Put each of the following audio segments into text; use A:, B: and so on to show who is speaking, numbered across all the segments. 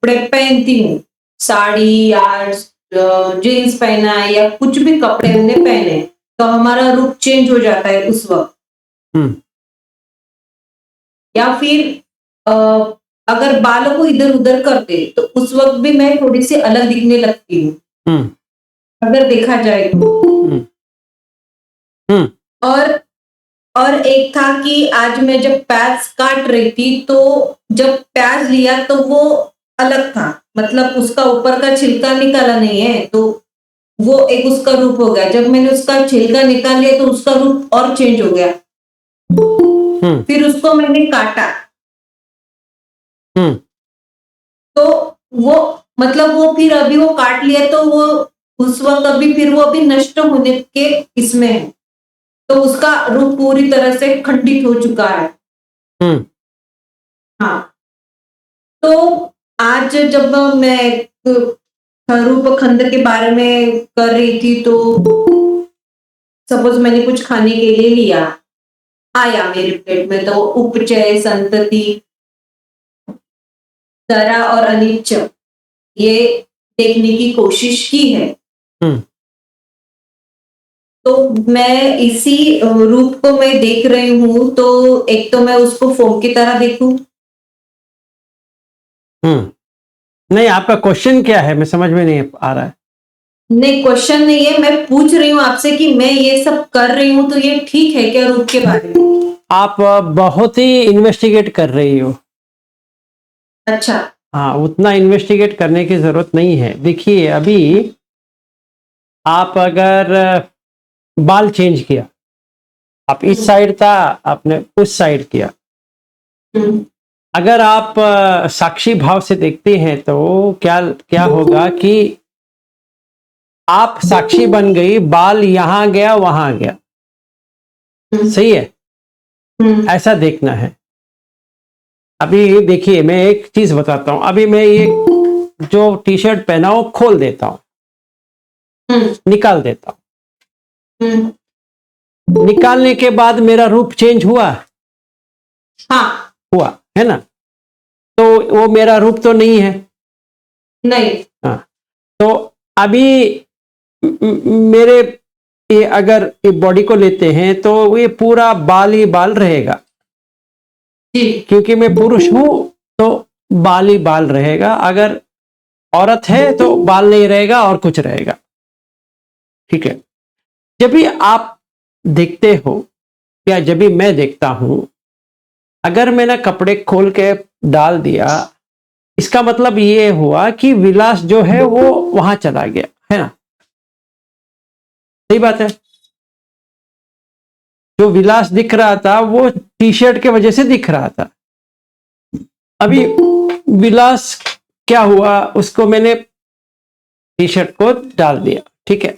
A: कपड़े पहनती हूँ, साड़ी या जीन्स पहना है या कुछ भी कपड़े हमने पहने, तो हमारा रूप चेंज हो जाता है उस वक़्त।
B: हम्म।
A: या फिर अ, अगर बालों को इधर-उधर कर दे, तो उस वक़्त भी मैं थोड़ी-सी अलग दिखने लगती हूँ,
B: हम्म।
A: अगर देखा जाए तो।
B: हम्म। हम्म।
A: और और एक था कि आज मैं जब प्याज़ काट रही थी, तो जब प्याज़ लिया तो वो अलग था, मतलब उसका ऊपर का छिलका निकाला नहीं है, तो वो एक उसका रूप हो गया। जब मैंने उसका छिलका निकाल लिया तो उसका रूप और चेंज हो गया।
B: हम्म।
A: फिर उसको मैंने काटा,
B: हम्म।
A: तो वो मतलब वो फिर अभी वो काट लिया तो वो उस वक़्त अभी फिर वो अभी नष्ट होने के इसमें है। तो उसका रूप पूरी तरह से खंडित हो चुका है।
B: हम्म।
A: हाँ, तो आज जब मैं रूप खंड के बारे में कर रही थी, तो सपोज़ मैंने कुछ खाने के लिए लिया, आया मेरे प्लेट में तो उपचय, संतति, दरा और अनिच्च ये देखने की कोशिश की है।
B: हम्म।
A: तो मैं इसी रूप को मैं देख रही हूँ, तो एक तो मैं उसको फ़ोम की तरह देखूँ।
B: नहीं, आपका क्वेश्चन क्या है? मैं समझ में नहीं आ रहा है।
A: नहीं, क्वेश्चन नहीं है, मैं पूछ रही हूँ आपसे कि मैं ये सब कर रही हूँ, तो ये ठीक है क्या रूप के बारे में?
B: आप बहुत ही इन्वेस्टिगेट कर रही हो।
A: अच्छा।
B: हाँ, उतना इन्वेस्टिगेट करने की जरूरत नहीं है। देखिए, अभी आप अगर बाल चेंज किया, आप इस
A: हुँ,
B: साइड था, आपने उस साइड किया।
A: हुँ,
B: अगर आप साक्षी भाव से देखते हैं तो क्या क्या होगा कि आप साक्षी बन गई, बाल यहां गया वहां गया।
A: हुँ,
B: सही है,
A: हुँ,
B: ऐसा देखना है। अभी देखिए, मैं एक चीज बताता हूं। अभी मैं ये जो टी शर्ट पहना हूं खोल देता हूं,
A: हुँ,
B: निकाल देता
A: हुँ,
B: हूं। निकालने के बाद मेरा रूप चेंज हुआ,
A: हाँ,
B: हुआ है ना? तो वो मेरा रूप तो नहीं है।
A: नहीं,
B: हाँ, तो अभी मेरे ये अगर ये बॉडी को लेते हैं तो ये पूरा बाल ही बाल रहेगा,
A: जी,
B: क्योंकि मैं पुरुष हूं तो बाल ही बाल रहेगा। अगर औरत है तो बाल नहीं रहेगा और कुछ रहेगा। ठीक है। जब भी आप देखते हो या जब भी मैं देखता हूं, अगर मैंने कपड़े खोल के डाल दिया, इसका मतलब ये हुआ कि विलास जो है वो वहां चला गया, है ना? सही बात है। जो विलास दिख रहा था वो टी शर्ट के वजह से दिख रहा था। अभी विलास क्या हुआ, उसको मैंने टी शर्ट को डाल दिया, ठीक है,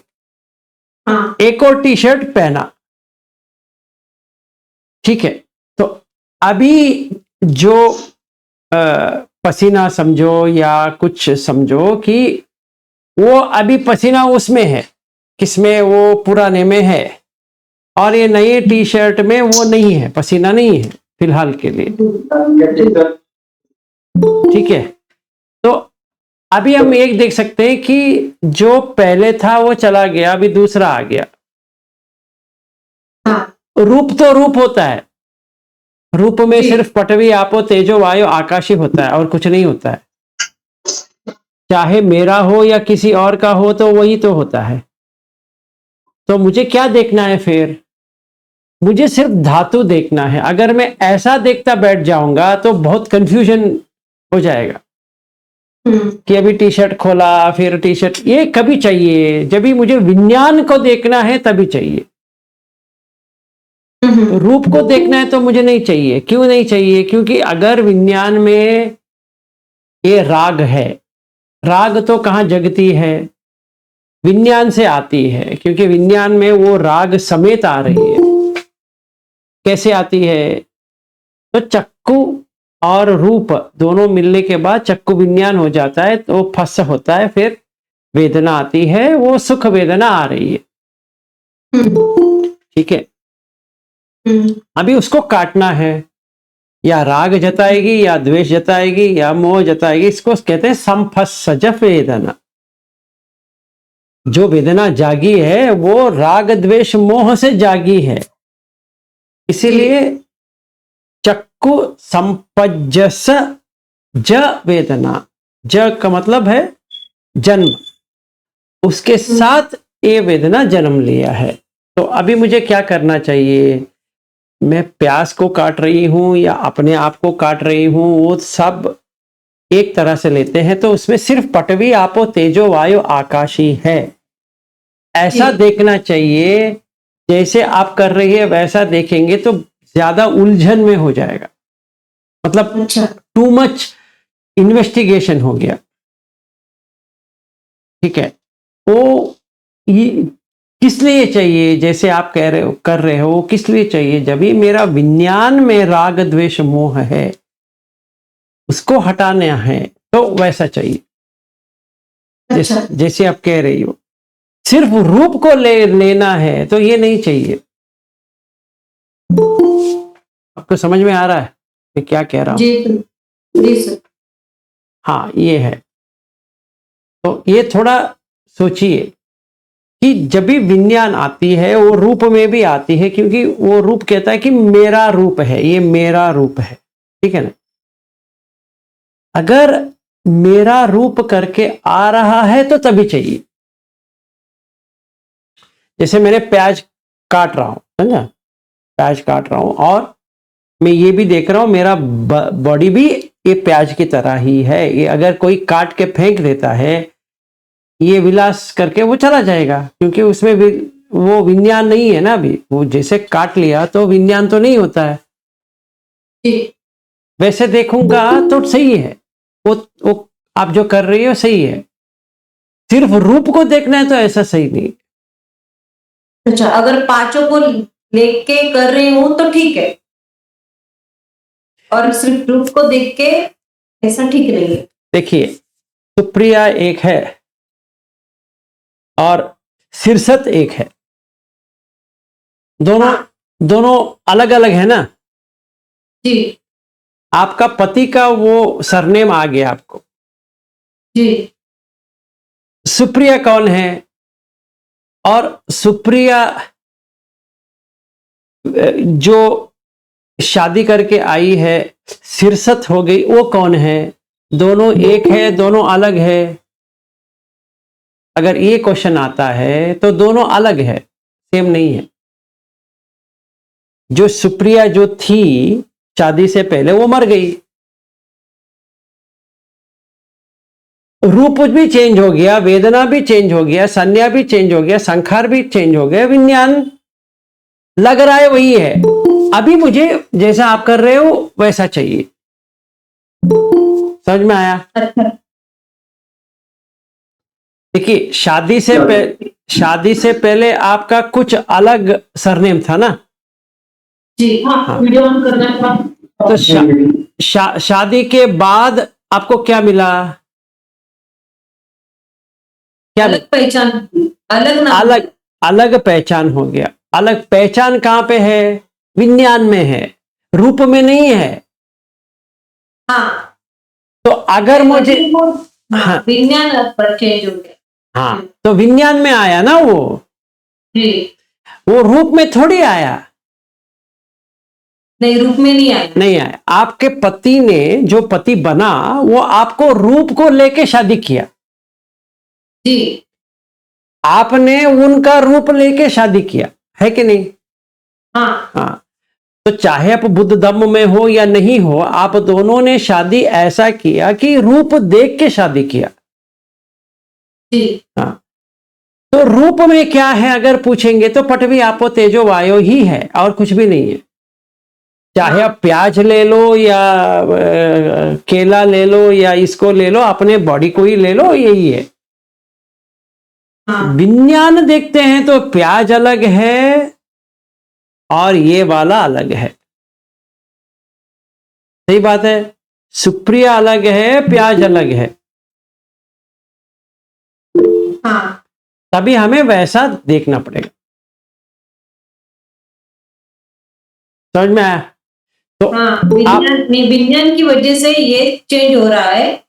A: हाँ,
B: एक और टी शर्ट पहना, ठीक है। तो अभी जो पसीना समझो या कुछ समझो कि वो अभी पसीना उसमें है, किसमें? वो पुराने में है, और ये नई टी शर्ट में वो नहीं है, पसीना नहीं है फिलहाल के लिए। ठीक है। तो अभी हम एक देख सकते हैं कि जो पहले था वो चला गया, अभी दूसरा आ गया।
A: हाँ,
B: रूप तो रूप होता है, रूप में
A: जी,
B: सिर्फ पटवी आपो तेजो वायु आकाश ही होता है और कुछ नहीं होता है। चाहे मेरा हो या किसी और का हो, तो वही तो होता है। तो मुझे क्या देखना है फिर? मुझे सिर्फ धातु देखना है। अगर मैं ऐसा देखता बैठ जाऊंगा तो बहुत कंफ्यूजन हो जाएगा
A: हुँ,
B: कि अभी टी शर्ट खोला फिर टी शर्ट। ये कभी चाहिए जब भी मुझे विज्ञान को देखना है तभी चाहिए।
A: हुँ,
B: तो
A: हुँ,
B: रूप को देखना है तो मुझे नहीं चाहिए। क्यों नहीं चाहिए? क्योंकि अगर विज्ञान में ये राग है, राग तो कहाँ जगती है? विज्ञान से आती है, क्योंकि विज्ञान में वो राग समेत आ रही है। कैसे आती है? तो चक्कू और रूप दोनों मिलने के बाद चक्कू विज्ञान हो जाता है, तो फस होता है, फिर वेदना आती है, वो सुख वेदना आ रही है।
A: हुँ,
B: ठीक है।
A: हुँ,
B: अभी उसको काटना है, या राग जताएगी या द्वेष जताएगी या मोह जताएगी। इसको कहते हैं संफस्सज वेदना। जो वेदना जागी है वो राग द्वेष मोह से जागी है। इसीलिए चक्कु संपज्जस ज वेदना, ज का मतलब है जन्म, उसके साथ ये वेदना जन्म लिया है। तो अभी मुझे क्या करना चाहिए? मैं प्यास को काट रही हूं या अपने आप को काट रही हूं, वो सब एक तरह से लेते हैं तो उसमें सिर्फ पटवी आपो तेजो वायु आकाश ही है, ऐसा देखना चाहिए। जैसे आप कर रही है वैसा देखेंगे तो ज्यादा उलझन में हो जाएगा, मतलब टू मच इन्वेस्टिगेशन हो गया। ठीक है, वो ये किस लिए चाहिए? जैसे आप कह रहे हो कर रहे हो, किस लिए चाहिए? जब भी मेरा विज्ञान में राग द्वेष मोह है उसको हटाना है तो वैसा चाहिए। जैसे आप कह रही हो सिर्फ रूप को लेना है तो ये नहीं चाहिए। आपको समझ में आ रहा है मैं क्या कह रहा हूं?
A: जी सर।
B: हाँ, ये है। तो ये थोड़ा सोचिए कि जब भी विज्ञान आती है वो रूप में भी आती है, क्योंकि वो रूप कहता है कि मेरा रूप है, ये मेरा रूप है। ठीक है ना? अगर मेरा रूप करके आ रहा है तो तभी चाहिए। जैसे मैंने प्याज काट रहा हूं, समझा? प्याज काट रहा हूं और मैं ये भी देख रहा हूं मेरा बॉडी भी ये प्याज की तरह ही है। ये अगर कोई काट के फेंक देता है, ये विलास करके वो चला जाएगा, क्योंकि उसमें वो विज्ञान नहीं है ना। अभी वो जैसे काट लिया तो विज्ञान तो नहीं होता है। वैसे देखूंगा तो सही है, वो आप जो कर रही हो सही है। सिर्फ रूप को देखना है तो ऐसा सही नहीं।
A: अच्छा, अगर पांचों को लेके कर रही हूं तो ठीक है, और सिर्फ रूप को देख के ऐसा ठीक नहीं है।
B: देखिए, सुप्रिया एक है और शीर्षत एक है, दोनों अलग अलग है ना
A: जी।
B: आपका पति का वो सरनेम आ गया आपको।
A: जी।
B: सुप्रिया कौन है? और सुप्रिया जो शादी करके आई है शीर्षत हो गई, वो कौन है? दोनों एक है, दोनों अलग है? अगर ये क्वेश्चन आता है तो दोनों अलग है, सेम नहीं है। जो सुप्रिया जो थी शादी से पहले वो मर गई, रूप भी चेंज हो गया, वेदना भी चेंज हो गया, संज्ञा भी चेंज हो गया, संखार भी चेंज हो गया, विज्ञान लग रहा है वही है। अभी मुझे जैसा आप कर रहे हो वैसा चाहिए। समझ में आया? देखिए, शादी से पहले आपका कुछ अलग सरनेम था ना?
A: जी हाँ, वीडियो ऑन करना था।
B: तो शादी के बाद आपको क्या मिला? क्या
A: अलग पहचान, अलग नाम,
B: अलग पहचान हो गया। अलग पहचान कहां पे है? विज्ञान में है, रूप में नहीं है।
A: हाँ,
B: तो अगर मुझे
A: हाँ, विज्ञान पर चेंज हो गया।
B: हाँ, तो विज्ञान में आया ना वो।
A: जी।
B: वो रूप में थोड़ी आया।
A: नहीं, रूप में नहीं आया।
B: आपके पति ने जो पति बना वो आपको रूप को लेके शादी किया।
A: जी।
B: आपने उनका रूप लेके शादी किया है कि नहीं? हाँ। तो चाहे आप बुद्ध धम्म में हो या नहीं हो, आप दोनों ने शादी ऐसा किया कि रूप देख के शादी किया।
A: जी।
B: हाँ, तो रूप में क्या है अगर पूछेंगे तो पटवी आपो तेजो वायु ही है, और कुछ भी नहीं है। चाहे आप प्याज ले लो या केला ले लो या इसको ले लो, अपने बॉडी को ही ले लो, यही है। विज्ञान देखते हैं तो प्याज अलग है और ये वाला अलग है। सही बात है, सुप्रिया अलग है, प्याज अलग है।
A: हाँ।
B: तभी हमें वैसा देखना पड़ेगा। समझ में आया? तो
A: हाँ,
B: आप
A: विज्ञान की वजह से ये चेंज हो रहा है।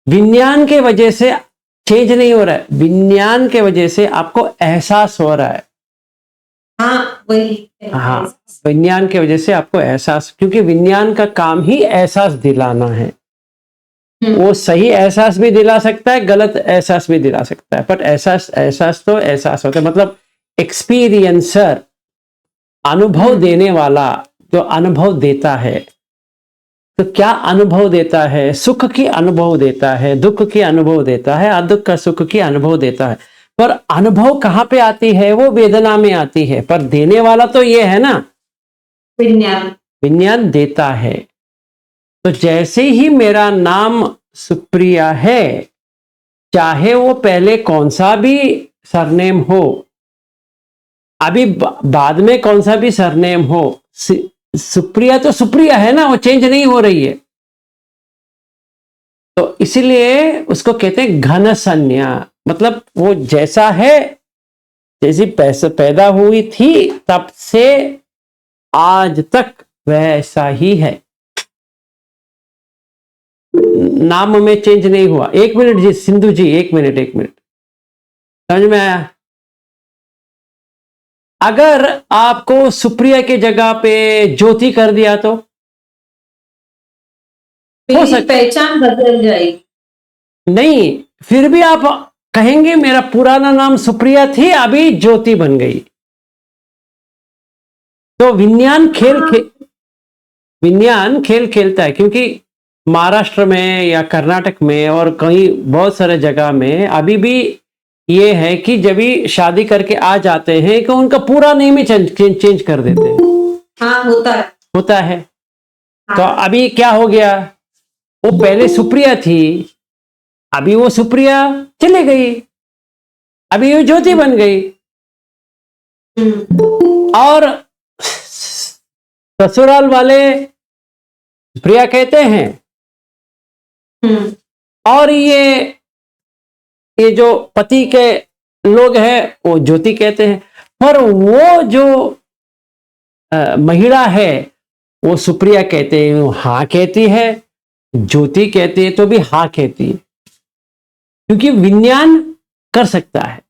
B: विज्ञान के वजह से चेंज नहीं हो रहा है, विज्ञान के वजह से आपको एहसास हो रहा है।
A: हाँ, वही
B: हाँ, विज्ञान की वजह से आपको एहसास, क्योंकि विज्ञान का काम ही एहसास दिलाना है। वो सही एहसास भी दिला सकता है, गलत एहसास भी दिला सकता है, पर एहसास तो एहसास होता है। मतलब एक्सपीरियंसर, अनुभव देने वाला, जो अनुभव देता है, तो क्या अनुभव देता है? सुख की अनुभव देता है, दुख की अनुभव देता है, अदुख का सुख की अनुभव देता है। पर अनुभव कहां पे आती है? वो वेदना में आती है, पर देने वाला तो ये है ना, विज्ञान देता है। तो जैसे ही मेरा नाम सुप्रिया है, चाहे वो पहले कौन सा भी सरनेम हो, अभी बाद में कौन सा भी सरनेम हो, सुप्रिया तो सुप्रिया है ना, वो चेंज नहीं हो रही है। तो इसीलिए उसको कहते हैं घन संज्ञा। मतलब वो जैसा है, जैसी पैदा हुई थी तब से आज तक वैसा ही है, नाम में चेंज नहीं हुआ। 1 मिनट जी सिंधु जी, 1 मिनट समझ में आया? अगर आपको सुप्रिया की जगह पे ज्योति कर दिया तो हो सकता,
A: पहचान बदल जाएगी।
B: नहीं, फिर भी आप कहेंगे मेरा पुराना नाम सुप्रिया थी, अभी ज्योति बन गई। तो विज्ञान खेल खेलता है, क्योंकि महाराष्ट्र में या कर्नाटक में और कहीं बहुत सारे जगह में अभी भी ये है कि जब भी शादी करके आ जाते हैं कि उनका पूरा नेम ही चेंज कर देते हैं।
A: हाँ, होता है।
B: हाँ। तो अभी क्या हो गया, वो पहले सुप्रिया थी, अभी वो सुप्रिया चली गई, अभी वो ज्योति बन गई। और ससुराल वाले प्रिया कहते हैं, और ये जो पति के लोग हैं वो ज्योति कहते हैं। पर वो जो महिला है वो सुप्रिया कहते हैं, हाँ कहती है, ज्योति कहती है तो भी हाँ कहती है, क्योंकि विज्ञान कर सकता है,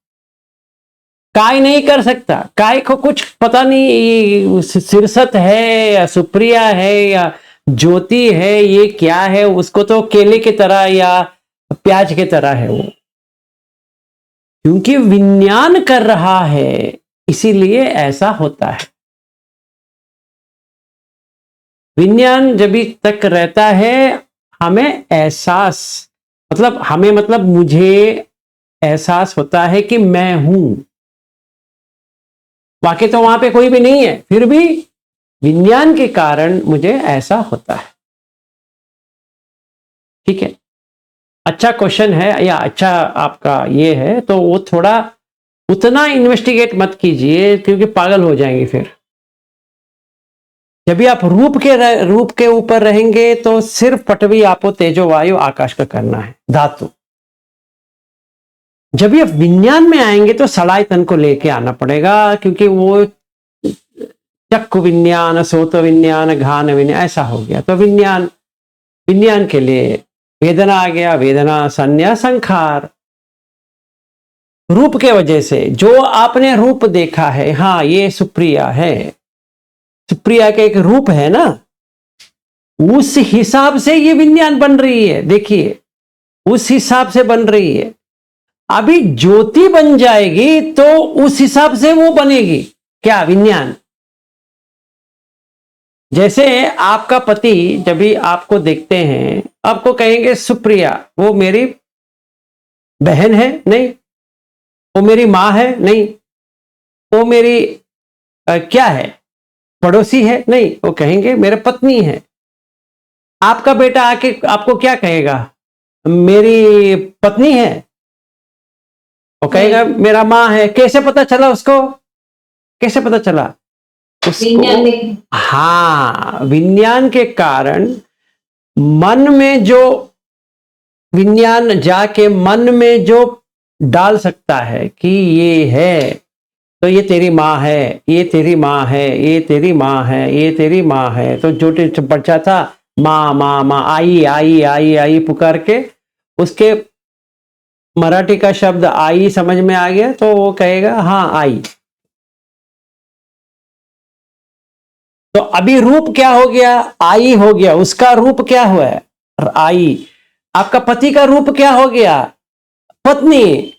B: काय नहीं कर सकता। काय को कुछ पता नहीं सिरसत है या सुप्रिया है या ज्योति है, ये क्या है, उसको तो केले की तरह या प्याज की तरह है वो, क्योंकि विज्ञान कर रहा है, इसीलिए ऐसा होता है। विज्ञान जब तक रहता है, हमें एहसास, मतलब मुझे एहसास होता है कि मैं हूं, बाकी तो वहां पे कोई भी नहीं है, फिर भी विज्ञान के कारण मुझे ऐसा होता है। ठीक है, अच्छा क्वेश्चन है या अच्छा आपका ये है, तो वो थोड़ा उतना इन्वेस्टिगेट मत कीजिए, क्योंकि पागल हो जाएंगे फिर। जब भी आप रूप के ऊपर रहेंगे तो सिर्फ पटवी आपो तेजो वायु आकाश का करना है, धातु। जब भी आप विज्ञान में आएंगे तो सड़ाई तन को लेके आना पड़ेगा, क्योंकि वो चक्षु विज्ञान, सोत विज्ञान, घान विज्ञान ऐसा हो गया। तो विज्ञान के लिए वेदना आ गया, वेदना संज्ञा संखार। रूप के वजह से जो आपने रूप देखा है, हाँ ये सुप्रिया है, सुप्रिया का एक रूप है ना, उस हिसाब से ये विज्ञान बन रही है। देखिए, उस हिसाब से बन रही है। अभी ज्योति बन जाएगी तो उस हिसाब से वो बनेगी, क्या विज्ञान। जैसे आपका पति जब भी आपको देखते हैं, आपको कहेंगे सुप्रिया, वो मेरी बहन है नहीं, वो मेरी मां है नहीं, वो मेरी क्या है, पड़ोसी है नहीं, वो कहेंगे मेरे पत्नी है। आपका बेटा आके आपको क्या कहेगा, मेरी पत्नी है, वो कहेगा मेरा मां है। कैसे पता चला उसको, कैसे पता चला उसको? हाँ, विज्ञान के कारण मन में जो विज्ञान जाके मन में जो डाल सकता है कि ये है, तो ये तेरी माँ है, ये तेरी माँ है, ये तेरी माँ है, ये तेरी माँ है। तो जो बच्चा था माँ माँ माँ, आई आई आई आई पुकार के, उसके मराठी का शब्द आई समझ में आ गया तो वो कहेगा हाँ आई। तो अभी रूप क्या हो गया? आई हो गया। उसका रूप क्या हुआ है? आई। आपका पति का रूप क्या हो गया? पत्नी।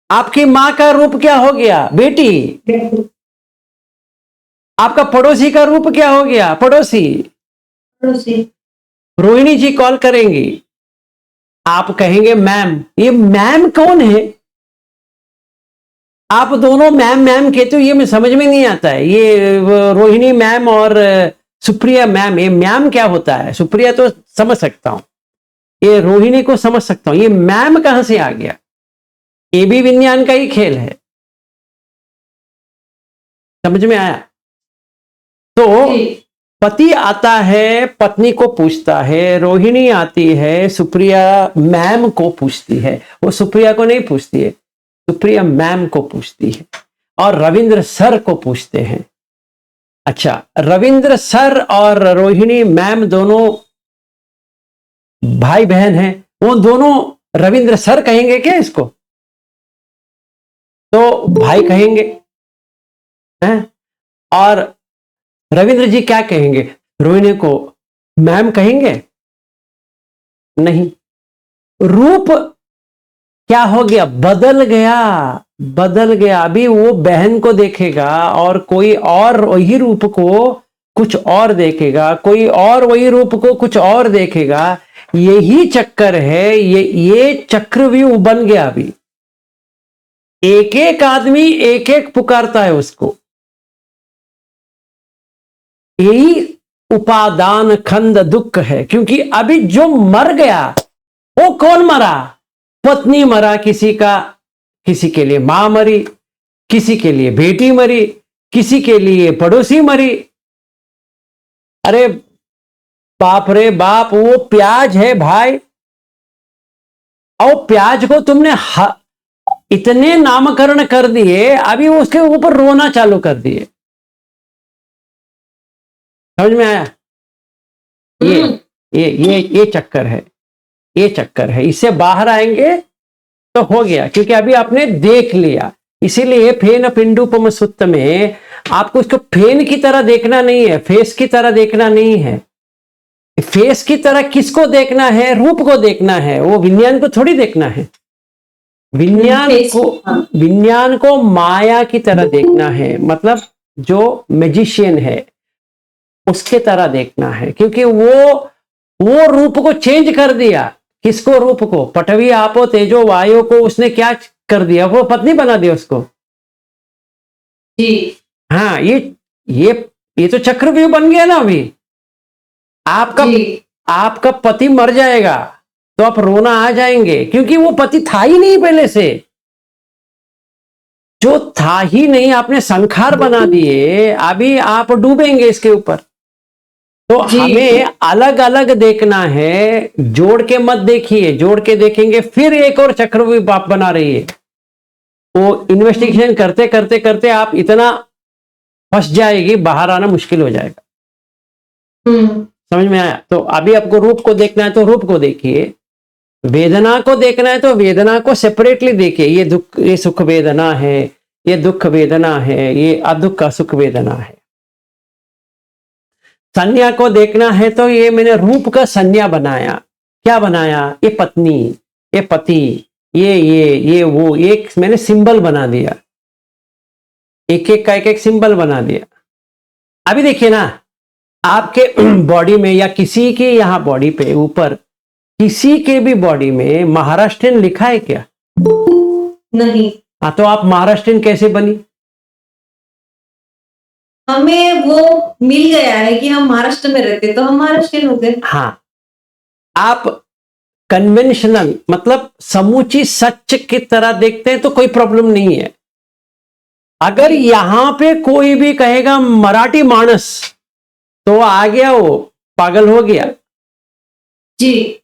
B: आपकी मां का रूप क्या हो गया? बेटी। आपका पड़ोसी का रूप क्या हो गया? पड़ोसी। रोहिणी जी कॉल करेंगी, आप कहेंगे मैम। ये मैम कौन है? आप दोनों मैम मैम कहते हो, ये मैं समझ में नहीं आता है। ये रोहिणी मैम और सुप्रिया मैम, ये मैम क्या होता है? सुप्रिया तो समझ सकता हूं, ये रोहिणी को समझ सकता हूं, ये मैम कहां से आ गया? ये भी विज्ञान का ही खेल है। समझ में आया? तो पति आता है, पत्नी को पूछता है, रोहिणी आती है, सुप्रिया मैम को पूछती है। वो सुप्रिया को नहीं पूछती है, सुप्रिया मैम को पूछती है। और रविंद्र सर को पूछते हैं। अच्छा, रविंद्र सर और रोहिणी मैम दोनों भाई बहन हैं, वो दोनों रविंद्र सर कहेंगे क्या इसको? तो भाई कहेंगे हैं? और रविंद्र जी क्या कहेंगे? रोहिणी को मैम कहेंगे? नहीं। रूप क्या हो गया? बदल गया, बदल गया। अभी वो बहन को देखेगा और कोई और वही रूप को कुछ और देखेगा, कोई और वही रूप को कुछ और देखेगा। यही चक्कर है, ये चक्रव्यूह बन गया। अभी एक एक आदमी एक एक पुकारता है उसको। यही उपादान खंड दुख है। क्योंकि अभी जो मर गया वो कौन मरा? पत्नी मरा किसी का, किसी के लिए मां मरी, किसी के लिए बेटी मरी, किसी के लिए पड़ोसी मरी। अरे बाप रे बाप, वो प्याज है भाई, और प्याज को तुमने इतने नामकरण कर दिए, अभी उसके ऊपर रोना चालू कर दिए। समझ में आया? ये चक्कर है, ये चक्कर है। इससे बाहर आएंगे तो हो गया, क्योंकि अभी आपने देख लिया। इसीलिए फेन पिंडुपम सुत्त में आपको इसको फेन की तरह देखना नहीं है, फेस की तरह देखना नहीं है। फेस की तरह किसको देखना है? रूप को देखना है, वो विज्ञान को थोड़ी देखना है। विज्ञान को माया की तरह देखना है, मतलब जो मैजिशियन है उसके तरह देखना है। क्योंकि वो रूप को चेंज कर दिया। किसको? रूप को। पटवी आपो तेजो वायु को उसने क्या कर दिया? वो पत्नी बना दिया उसको।
A: जी
B: हाँ, ये तो चक्रव्यूह बन गया ना। अभी आपका पति मर जाएगा तो आप रोना आ जाएंगे, क्योंकि वो पति था ही नहीं पहले से। जो था ही नहीं आपने संखार बना दिए, अभी आप डूबेंगे इसके ऊपर। तो हमें अलग अलग देखना है, जोड़ के मत देखिए। जोड़ के देखेंगे फिर एक और चक्रव्यूह बाप बना रही है। वो इन्वेस्टिगेशन करते करते करते आप इतना फंस जाएगी, बाहर आना मुश्किल हो जाएगा। समझ में आया? तो अभी आपको रूप को देखना है तो रूप को देखिए, वेदना को देखना है तो वेदना को सेपरेटली देखिए। ये दुख, ये सुख वेदना है, ये दुख वेदना है, ये अदुख का सुख वेदना है। संज्ञा को देखना है तो ये मैंने रूप का संज्ञा बनाया। क्या बनाया? ये पत्नी, ये पति, ये वो, एक मैंने सिंबल बना दिया। एक एक का एक एक सिंबल बना दिया। अभी देखिए ना, आपके बॉडी में या किसी के यहां बॉडी पे ऊपर किसी के भी बॉडी में महाराष्ट्रियन लिखा है क्या?
A: नहीं।
B: हाँ, तो आप महाराष्ट्रियन कैसे बनी?
A: हमें वो मिल गया है कि हम महाराष्ट्र में रहते, तो हम महाराष्ट्रियन हो गए।
B: हाँ, आप कन्वेंशनल मतलब समूची सच की तरह देखते हैं तो कोई प्रॉब्लम नहीं है। अगर यहां पे कोई भी कहेगा मराठी मानस, तो आ गया, वो पागल हो गया।
A: जी।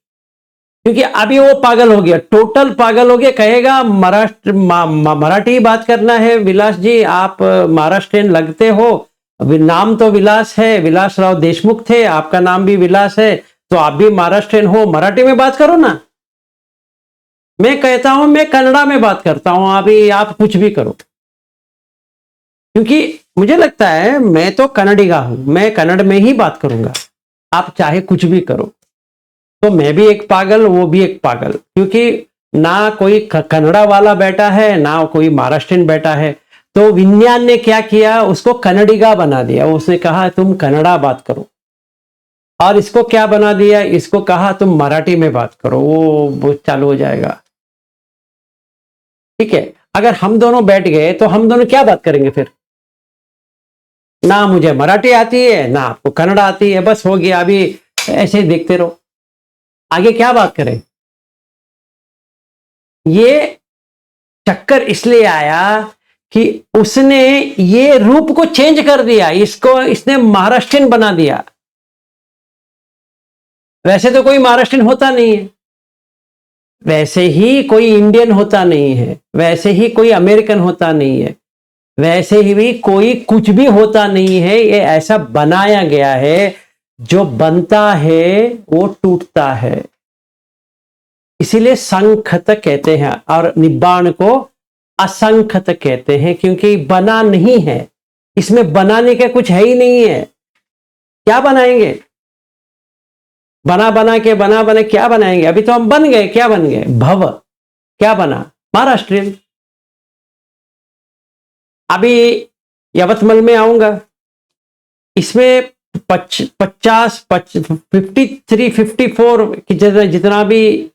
B: क्योंकि अभी वो पागल हो गया, टोटल पागल हो गया, कहेगा मराठी बात करना है। विलास जी, आप महाराष्ट्रियन लगते हो, नाम तो विलास है, विलास राव देशमुख थे, आपका नाम भी विलास है, तो आप भी महाराष्ट्रियन हो, मराठी में बात करो ना। मैं कहता हूं मैं कन्नड़ा में बात करता हूं, अभी आप कुछ भी करो, क्योंकि मुझे लगता है मैं तो कन्नडिगा हूं, मैं कन्नड़ में ही बात करूंगा, आप चाहे कुछ भी करो। तो मैं भी एक पागल, वो भी एक पागल, क्योंकि ना कोई कन्नड़ा वाला बैठा है, ना कोई महाराष्ट्रियन बैठा है। तो विज्ञान ने क्या किया, उसको कन्नडिगा बना दिया। उसने कहा तुम कन्नड़ा बात करो, और इसको क्या बना दिया, इसको कहा तुम मराठी में बात करो, वो चालू हो जाएगा। ठीक है, अगर हम दोनों बैठ गए तो हम दोनों क्या बात करेंगे फिर? ना मुझे मराठी आती है, ना आपको कन्नड़ा आती है, बस हो गया, अभी ऐसे ही देखते रहो, आगे क्या बात करें। ये चक्कर इसलिए आया कि उसने ये रूप को चेंज कर दिया, इसको इसने महाराष्ट्रियन बना दिया। वैसे तो कोई महाराष्ट्रियन होता नहीं है, वैसे ही कोई इंडियन होता नहीं है, वैसे ही कोई अमेरिकन होता नहीं है, वैसे ही भी कोई कुछ भी होता नहीं है। ये ऐसा बनाया गया है, जो बनता है वो टूटता है, इसीलिए संखत कहते हैं, और निब्बाण को असंखत कहते हैं, क्योंकि बना नहीं है, इसमें बनाने का कुछ है ही नहीं है। क्या बनाएंगे? बना बना क्या बनाएंगे? अभी तो हम बन गए, क्या बन गए? भव, क्या बना? महाराष्ट्रियन। अभी यवतमल में आऊंगा, इसमें 53 54 जितना भी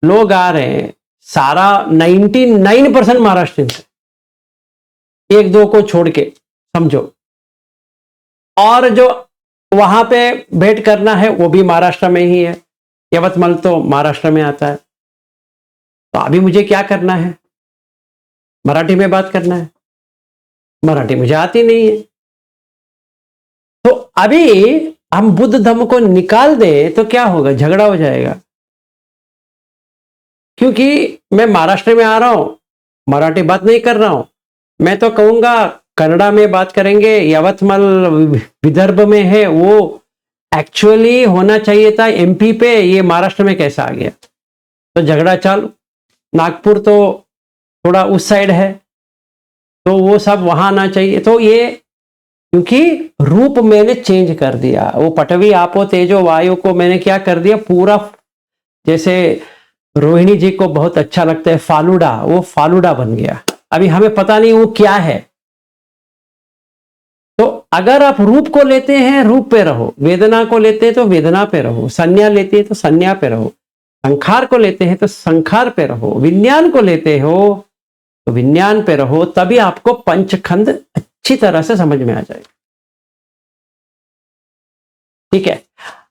B: लोग आ रहे हैं, सारा 99% महाराष्ट्रियन है, एक दो को छोड़ के समझो। और जो वहां पे भेंट करना है वो भी महाराष्ट्र में ही है, यवतमल तो महाराष्ट्र में आता है। तो अभी मुझे क्या करना है? मराठी में बात करना है, मराठी मुझे आती नहीं है। तो अभी हम बुद्ध धम्म को निकाल दें तो क्या होगा? झगड़ा हो जाएगा, क्योंकि मैं महाराष्ट्र में आ रहा हूं, मराठी बात नहीं कर रहा हूं, मैं तो कहूंगा कन्नड़ा में बात करेंगे, यवतमल विदर्भ में है, वो एक्चुअली होना चाहिए था एमपी पे, ये महाराष्ट्र में कैसा आ गया? तो झगड़ा चालू। नागपुर तो थोड़ा उस साइड है, तो वो सब वहां आना चाहिए। तो ये क्योंकि रूप मैंने चेंज कर दिया, वो पटवी आपो तेजो वायु को मैंने क्या कर दिया, पूरा, जैसे रोहिणी जी को बहुत अच्छा लगता है फालूडा, वो फालूडा बन गया। अभी हमें पता नहीं वो क्या है। तो अगर आप रूप को लेते हैं, रूप पे रहो, वेदना को लेते हैं तो वेदना पे रहो, संज्ञा लेते हैं तो संज्ञा पे रहो, संखार को लेते हैं तो संखार पे रहो, विज्ञान को लेते हो तो विज्ञान पे रहो, तभी आपको पंचखंड अच्छी तरह से समझ में आ जाएगा। ठीक है,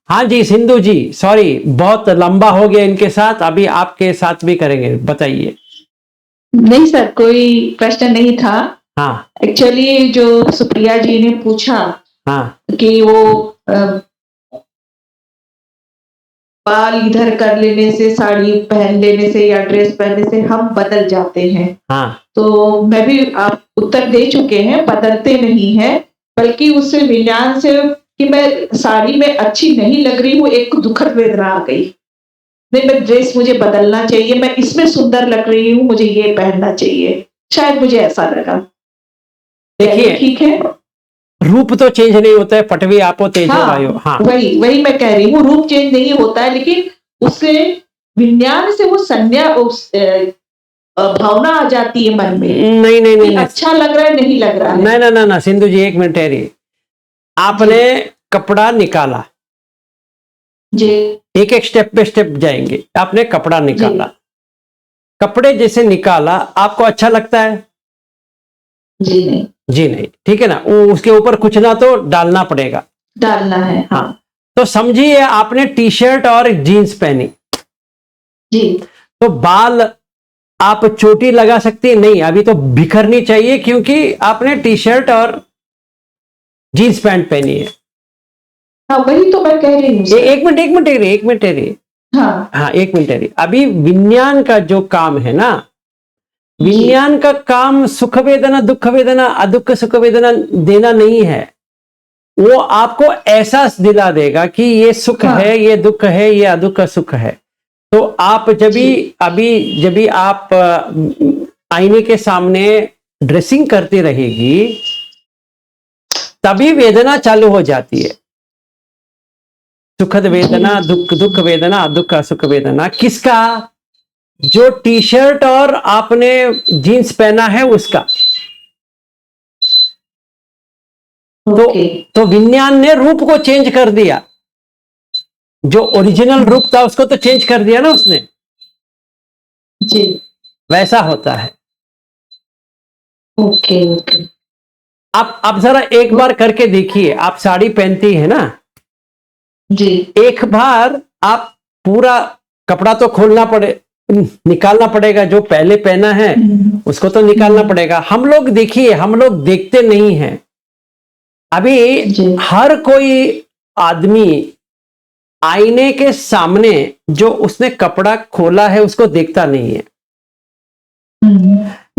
B: हाँ जी सिंधु जी, सॉरी बहुत लंबा हो गया इनके साथ, अभी आपके साथ भी करेंगे, बताइए।
C: नहीं सर, कोई प्रश्न नहीं था।
B: हाँ
C: एक्चुअली जो सुप्रिया जी ने पूछा
B: हाँ
C: कि वो बाल इधर कर लेने से, साड़ी पहन लेने से या ड्रेस पहनने से हम बदल जाते हैं,
B: हाँ
C: तो मैं भी आप उत्तर दे चुके हैं, बदलते नहीं है, बल्कि उससे विज्ञान से कि मैं साड़ी में अच्छी नहीं लग रही हूँ, एक दुखद वेदना आ गई, नहीं मैं ड्रेस मुझे बदलना चाहिए, मैं इसमें सुंदर लग रही हूँ, मुझे ये पहनना चाहिए, शायद मुझे ऐसा लगा।
B: देखिए
C: ठीक है,
B: रूप तो चेंज नहीं होता है, पटवी आपो तेजो वायु। हाँ
C: वही मैं कह रही हूँ, रूप चेंज नहीं होता है, लेकिन उससे विज्ञान से वो संज्ञा, भावना आ जाती है मन में।
B: नहीं नहीं नहीं,
C: अच्छा लग रहा है, नहीं लग रहा है।
B: नहीं ना ना ना सिंधु जी, एक मिनट ठहरिए। आपने कपड़ा निकाला
C: जी,
B: एक एक स्टेप पे स्टेप जाएंगे। आपने कपड़ा निकाला, कपड़े जैसे निकाला, आपको अच्छा लगता है?
C: जी नहीं,
B: जी नहीं, ठीक है ना, वो उसके ऊपर कुछ ना तो डालना पड़ेगा,
C: डालना है।
B: हाँ, तो समझिए आपने टी शर्ट और जीन्स पहनी,
C: जी,
B: तो बाल आप चोटी लगा सकती है? नहीं, अभी तो बिखरनी चाहिए, क्योंकि आपने टी शर्ट और जीन्स पैंट पहनी है।
C: हाँ वही तो मैं कह रही हूँ।
B: एक मिनट
C: हाँ
B: हाँ, एक मिनट है। अभी विज्ञान का जो काम है ना, विज्ञान का काम सुख वेदना, दुख वेदना, अदुख सुख वेदना देना नहीं है। वो आपको एहसास दिला देगा कि ये सुख
C: हाँ।
B: है, ये दुख है, ये अदुख सुख है। तो आप जब भी
C: जी।
B: अभी जब भी आप आईने के सामने ड्रेसिंग करती रहेगी, तभी वेदना चालू हो जाती है। सुखद वेदना, दुख वेदना, दुख सुख वेदना। किसका? जो टी शर्ट और आपने जीन्स पहना है उसका।
C: ओके।
B: तो विज्ञान ने रूप को चेंज कर दिया। जो ओरिजिनल रूप था उसको तो चेंज कर दिया ना उसने।
C: जी।
B: वैसा होता है।
C: Okay okay.
B: आप जरा एक बार करके देखिए। आप साड़ी पहनती है ना,
C: जी।
B: एक बार आप पूरा कपड़ा तो खोलना पड़े, निकालना पड़ेगा। जो पहले पहना है उसको तो निकालना पड़ेगा। हम लोग देखिए, हम लोग देखते नहीं हैं। अभी
C: जी।
B: हर कोई आदमी आईने के सामने जो उसने कपड़ा खोला है उसको देखता नहीं है।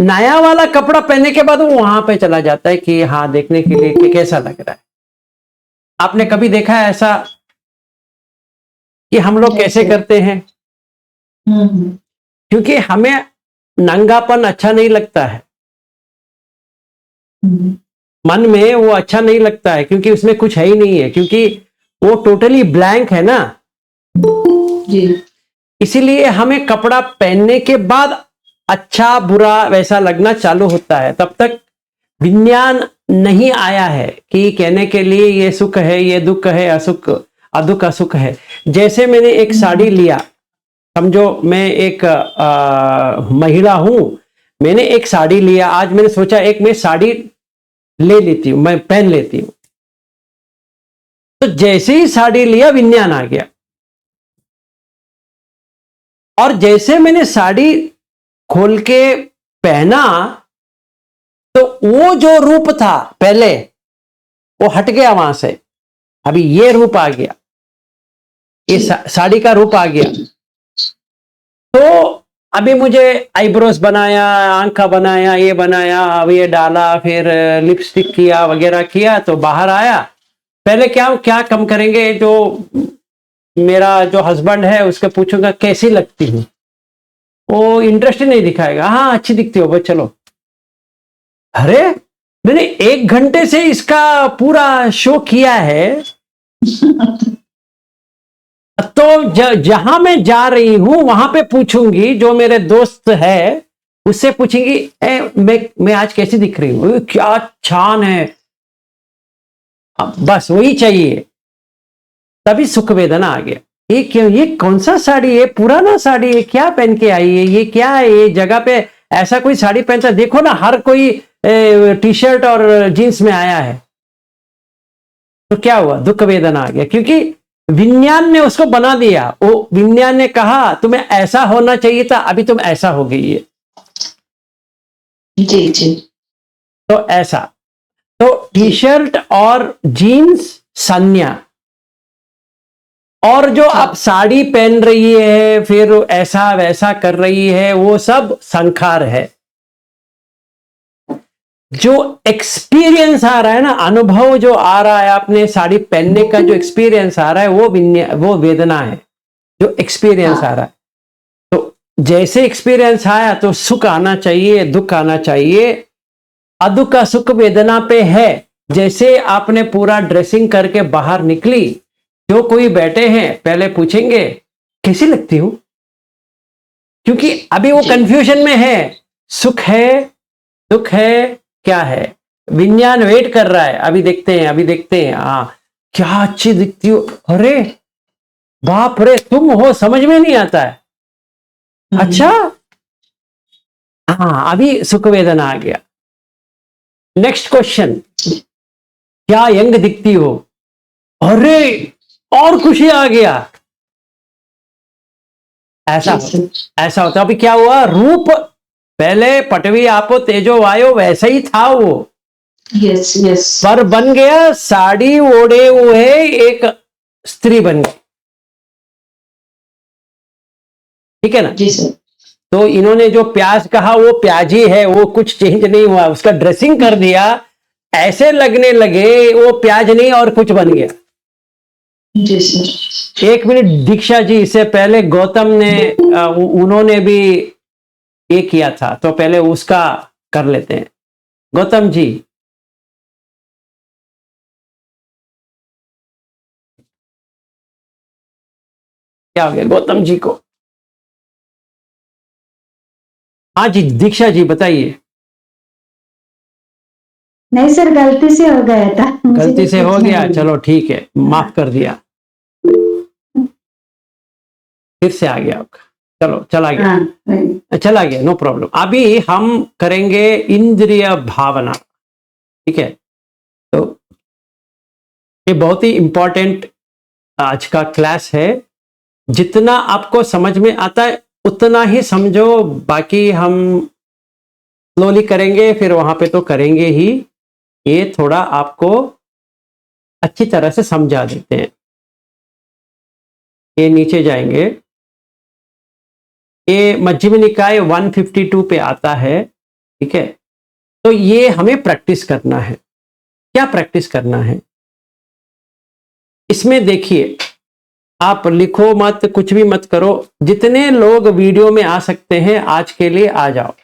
B: नया वाला कपड़ा पहनने के बाद वो वहां पे चला जाता है कि हाँ, देखने के लिए कि कैसा लग रहा है। आपने कभी देखा है ऐसा कि हम लोग कैसे करते हैं? क्योंकि हमें नंगापन अच्छा नहीं लगता है। मन में वो अच्छा नहीं लगता है, क्योंकि उसमें कुछ है ही नहीं है, क्योंकि वो टोटली ब्लैंक है ना।
C: जी।
B: इसीलिए हमें कपड़ा पहनने के बाद अच्छा बुरा वैसा लगना चालू होता है। तब तक विज्ञान नहीं आया है कि कहने के लिए ये सुख है, ये दुख है, असुख अदुख असुख है। जैसे मैंने एक साड़ी लिया, समझो मैं एक महिला हूं, मैंने एक साड़ी लिया। आज मैंने सोचा एक मैं साड़ी ले लेती हूं, मैं पहन लेती हूं। तो जैसे ही साड़ी लिया, विज्ञान आ गया। और जैसे मैंने साड़ी खोल के पहना, तो वो जो रूप था पहले, वो हट गया वहां से। अभी ये रूप आ गया, ये साड़ी का रूप आ गया। तो अभी मुझे आईब्रोज बनाया, आंखा बनाया, ये बनाया, अब ये डाला, फिर लिपस्टिक किया वगैरह किया, तो बाहर आया। पहले क्या क्या कम करेंगे, जो मेरा जो हस्बैंड है उसके पूछूंगा कैसी लगती हूँ, वो इंटरेस्ट ही नहीं दिखाएगा। हाँ, अच्छी दिखती हो, बस चलो। अरे, मैंने 1 घंटे से इसका पूरा शो किया है। तो जहां मैं जा रही हूं वहां पे पूछूंगी, जो मेरे दोस्त है उससे पूछेंगी, मैं आज कैसी दिख रही हूं, क्या छान है। बस वही चाहिए। तभी सुख वेदना आ गया। ये क्यों, ये कौन सा साड़ी है, पुराना साड़ी है, क्या पहन के आई है, ये क्या है, ये जगह पे ऐसा कोई साड़ी पहनता, देखो ना हर कोई टी शर्ट और जींस में आया है। तो क्या हुआ, दुख वेदना आ गया, क्योंकि विज्ञान ने उसको बना दिया। वो विज्ञान ने कहा तुम्हें ऐसा होना चाहिए था, अभी तुम ऐसा हो गई है।
C: जी जी।
B: तो ऐसा, तो टी शर्ट और जीन्स संज्ञा, और जो आप साड़ी पहन रही है फिर ऐसा वैसा कर रही है, वो सब संखार है। जो एक्सपीरियंस आ रहा है ना, अनुभव जो आ रहा है, आपने साड़ी पहनने का जो एक्सपीरियंस आ रहा है, वो वेदना है। जो एक्सपीरियंस आ रहा है, तो जैसे एक्सपीरियंस आया तो सुख आना चाहिए, दुख आना चाहिए। अदुख का सुख वेदना पे है। जैसे आपने पूरा ड्रेसिंग करके बाहर निकली, जो कोई बैठे हैं पहले पूछेंगे कैसी लगती हूं, क्योंकि अभी वो कंफ्यूजन में है। सुख है, दुख है, क्या है। विज्ञान वेट कर रहा है, अभी देखते हैं, अभी देखते हैं। हाँ, क्या अच्छी दिखती हो, अरे बाप रे, तुम हो, समझ में नहीं आता है। अच्छा, हाँ, अभी सुख वेदना आ गया। नेक्स्ट क्वेश्चन, क्या यंग दिखती हो, अरे और खुशी आ गया। ऐसा होता। अभी क्या हुआ, रूप पहले पटवी आपो तेजो वायो वैसा ही था वो।
C: Yes yes.
B: पर बन गया साड़ी ओढ़े हुए एक स्त्री बन गई। ठीक है ना।
C: जी सर।
B: तो इन्होंने जो प्याज कहा वो प्याज ही है, वो कुछ चेंज नहीं हुआ, उसका ड्रेसिंग कर दिया, ऐसे लगने लगे वो प्याज नहीं और कुछ बन गया।
C: जी सर।
B: एक मिनट दीक्षा जी, इससे पहले गौतम ने उन्होंने भी ये किया था, तो पहले उसका कर लेते हैं। गौतम जी, क्या हो गया गौतम जी को? हाँ जी दीक्षा जी बताइए।
D: नहीं सर, गलती से हो गया था, मुझे
B: गलती
D: भी
B: से हो
D: पूछना
B: गया,
D: नहीं।
B: चलो ठीक है, माफ कर दिया, फिर से आ गया आपका, चलो चला गया।
D: हाँ, वही।
B: चला गया, नो प्रॉब्लम। अभी हम करेंगे इंद्रिय भावना, ठीक है। तो ये बहुत ही इंपॉर्टेंट आज का क्लास है। जितना आपको समझ में आता है उतना ही समझो, बाकी हम स्लोली करेंगे, फिर वहां पे तो करेंगे ही। ये थोड़ा आपको अच्छी तरह से समझा देते हैं। ये नीचे जाएंगे, ये मध्यम निकाय 152 पे आता है, ठीक है। तो ये हमें प्रैक्टिस करना है। क्या प्रैक्टिस करना है इसमें? देखिए, आप लिखो मत, कुछ भी मत करो, जितने लोग वीडियो में आ सकते हैं आज के लिए आ जाओ।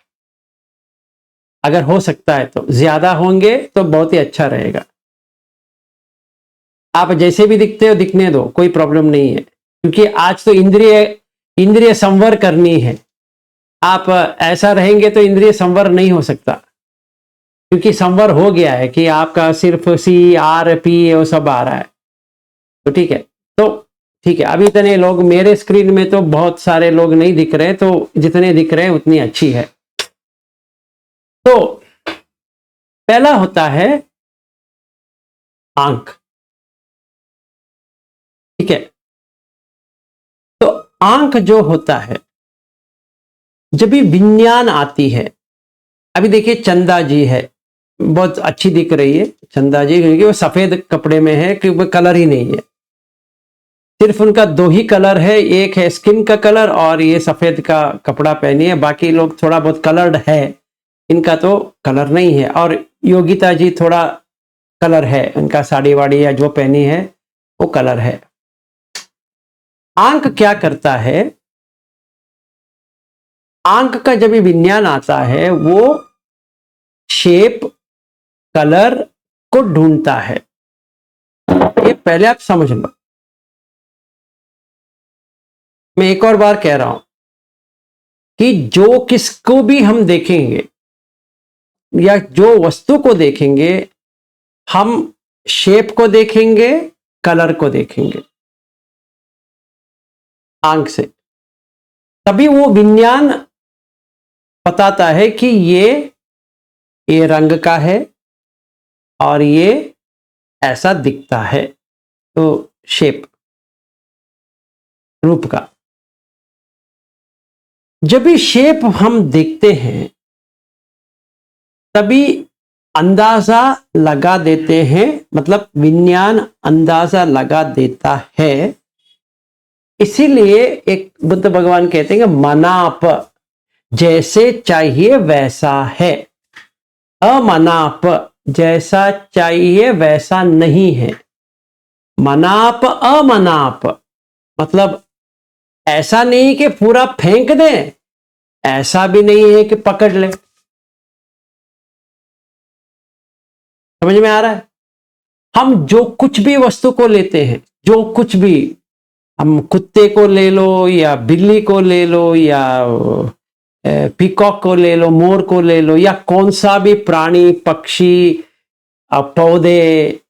B: अगर हो सकता है तो, ज्यादा होंगे तो बहुत ही अच्छा रहेगा। आप जैसे भी दिखते हो दिखने दो, कोई प्रॉब्लम नहीं है, क्योंकि आज तो इंद्रिय संवर करनी है। आप ऐसा रहेंगे तो इंद्रिय संवर नहीं हो सकता, क्योंकि संवर हो गया है कि आपका सिर्फ CRP वो सब आ रहा है। तो ठीक है, तो ठीक है, अभी इतने लोग मेरे स्क्रीन में तो बहुत सारे लोग नहीं दिख रहे, तो जितने दिख रहे हैं उतनी अच्छी है। तो पहला होता है आंख, ठीक है। तो आंख जो होता है, जब भी विज्ञान आती है, अभी देखिए चंदा जी है, बहुत अच्छी दिख रही है चंदा जी, क्योंकि वो सफेद कपड़े में है, कि वो कलर ही नहीं है, सिर्फ उनका दो ही कलर है, एक है स्किन का कलर और ये सफेद का कपड़ा पहनी है। बाकी लोग थोड़ा बहुत कलर्ड है, इनका तो कलर नहीं है। और योगिता जी थोड़ा कलर है, उनका साड़ी वाड़ी या जो पहनी है वो कलर है। आंख क्या करता है? आंख का जब भी विज्ञान आता है, वो शेप कलर को ढूंढता है। ये पहले आप समझ लो। मैं एक और बार कह रहा हूं कि जो किसको भी हम देखेंगे या जो वस्तु को देखेंगे, हम शेप को देखेंगे, कलर को देखेंगे आंख से, तभी वो विज्ञान बताता है कि ये रंग का है और ये ऐसा दिखता है। तो शेप, रूप का, जब भी शेप हम देखते हैं तभी अंदाजा लगा देते हैं, मतलब विज्ञान अंदाजा लगा देता है। इसीलिए एक बुद्ध भगवान कहते हैं कि मनाप, जैसे चाहिए वैसा है, अमनाप, जैसा चाहिए वैसा नहीं है। मनाप अमनाप मतलब ऐसा नहीं कि पूरा फेंक दें, ऐसा भी नहीं है कि पकड़ ले। समझ में आ रहा है? हम जो कुछ भी वस्तु को लेते हैं, जो कुछ भी, हम कुत्ते को ले लो या बिल्ली को ले लो या पीकॉक को ले लो, मोर को ले लो, या कौन सा भी प्राणी पक्षी, पौधे,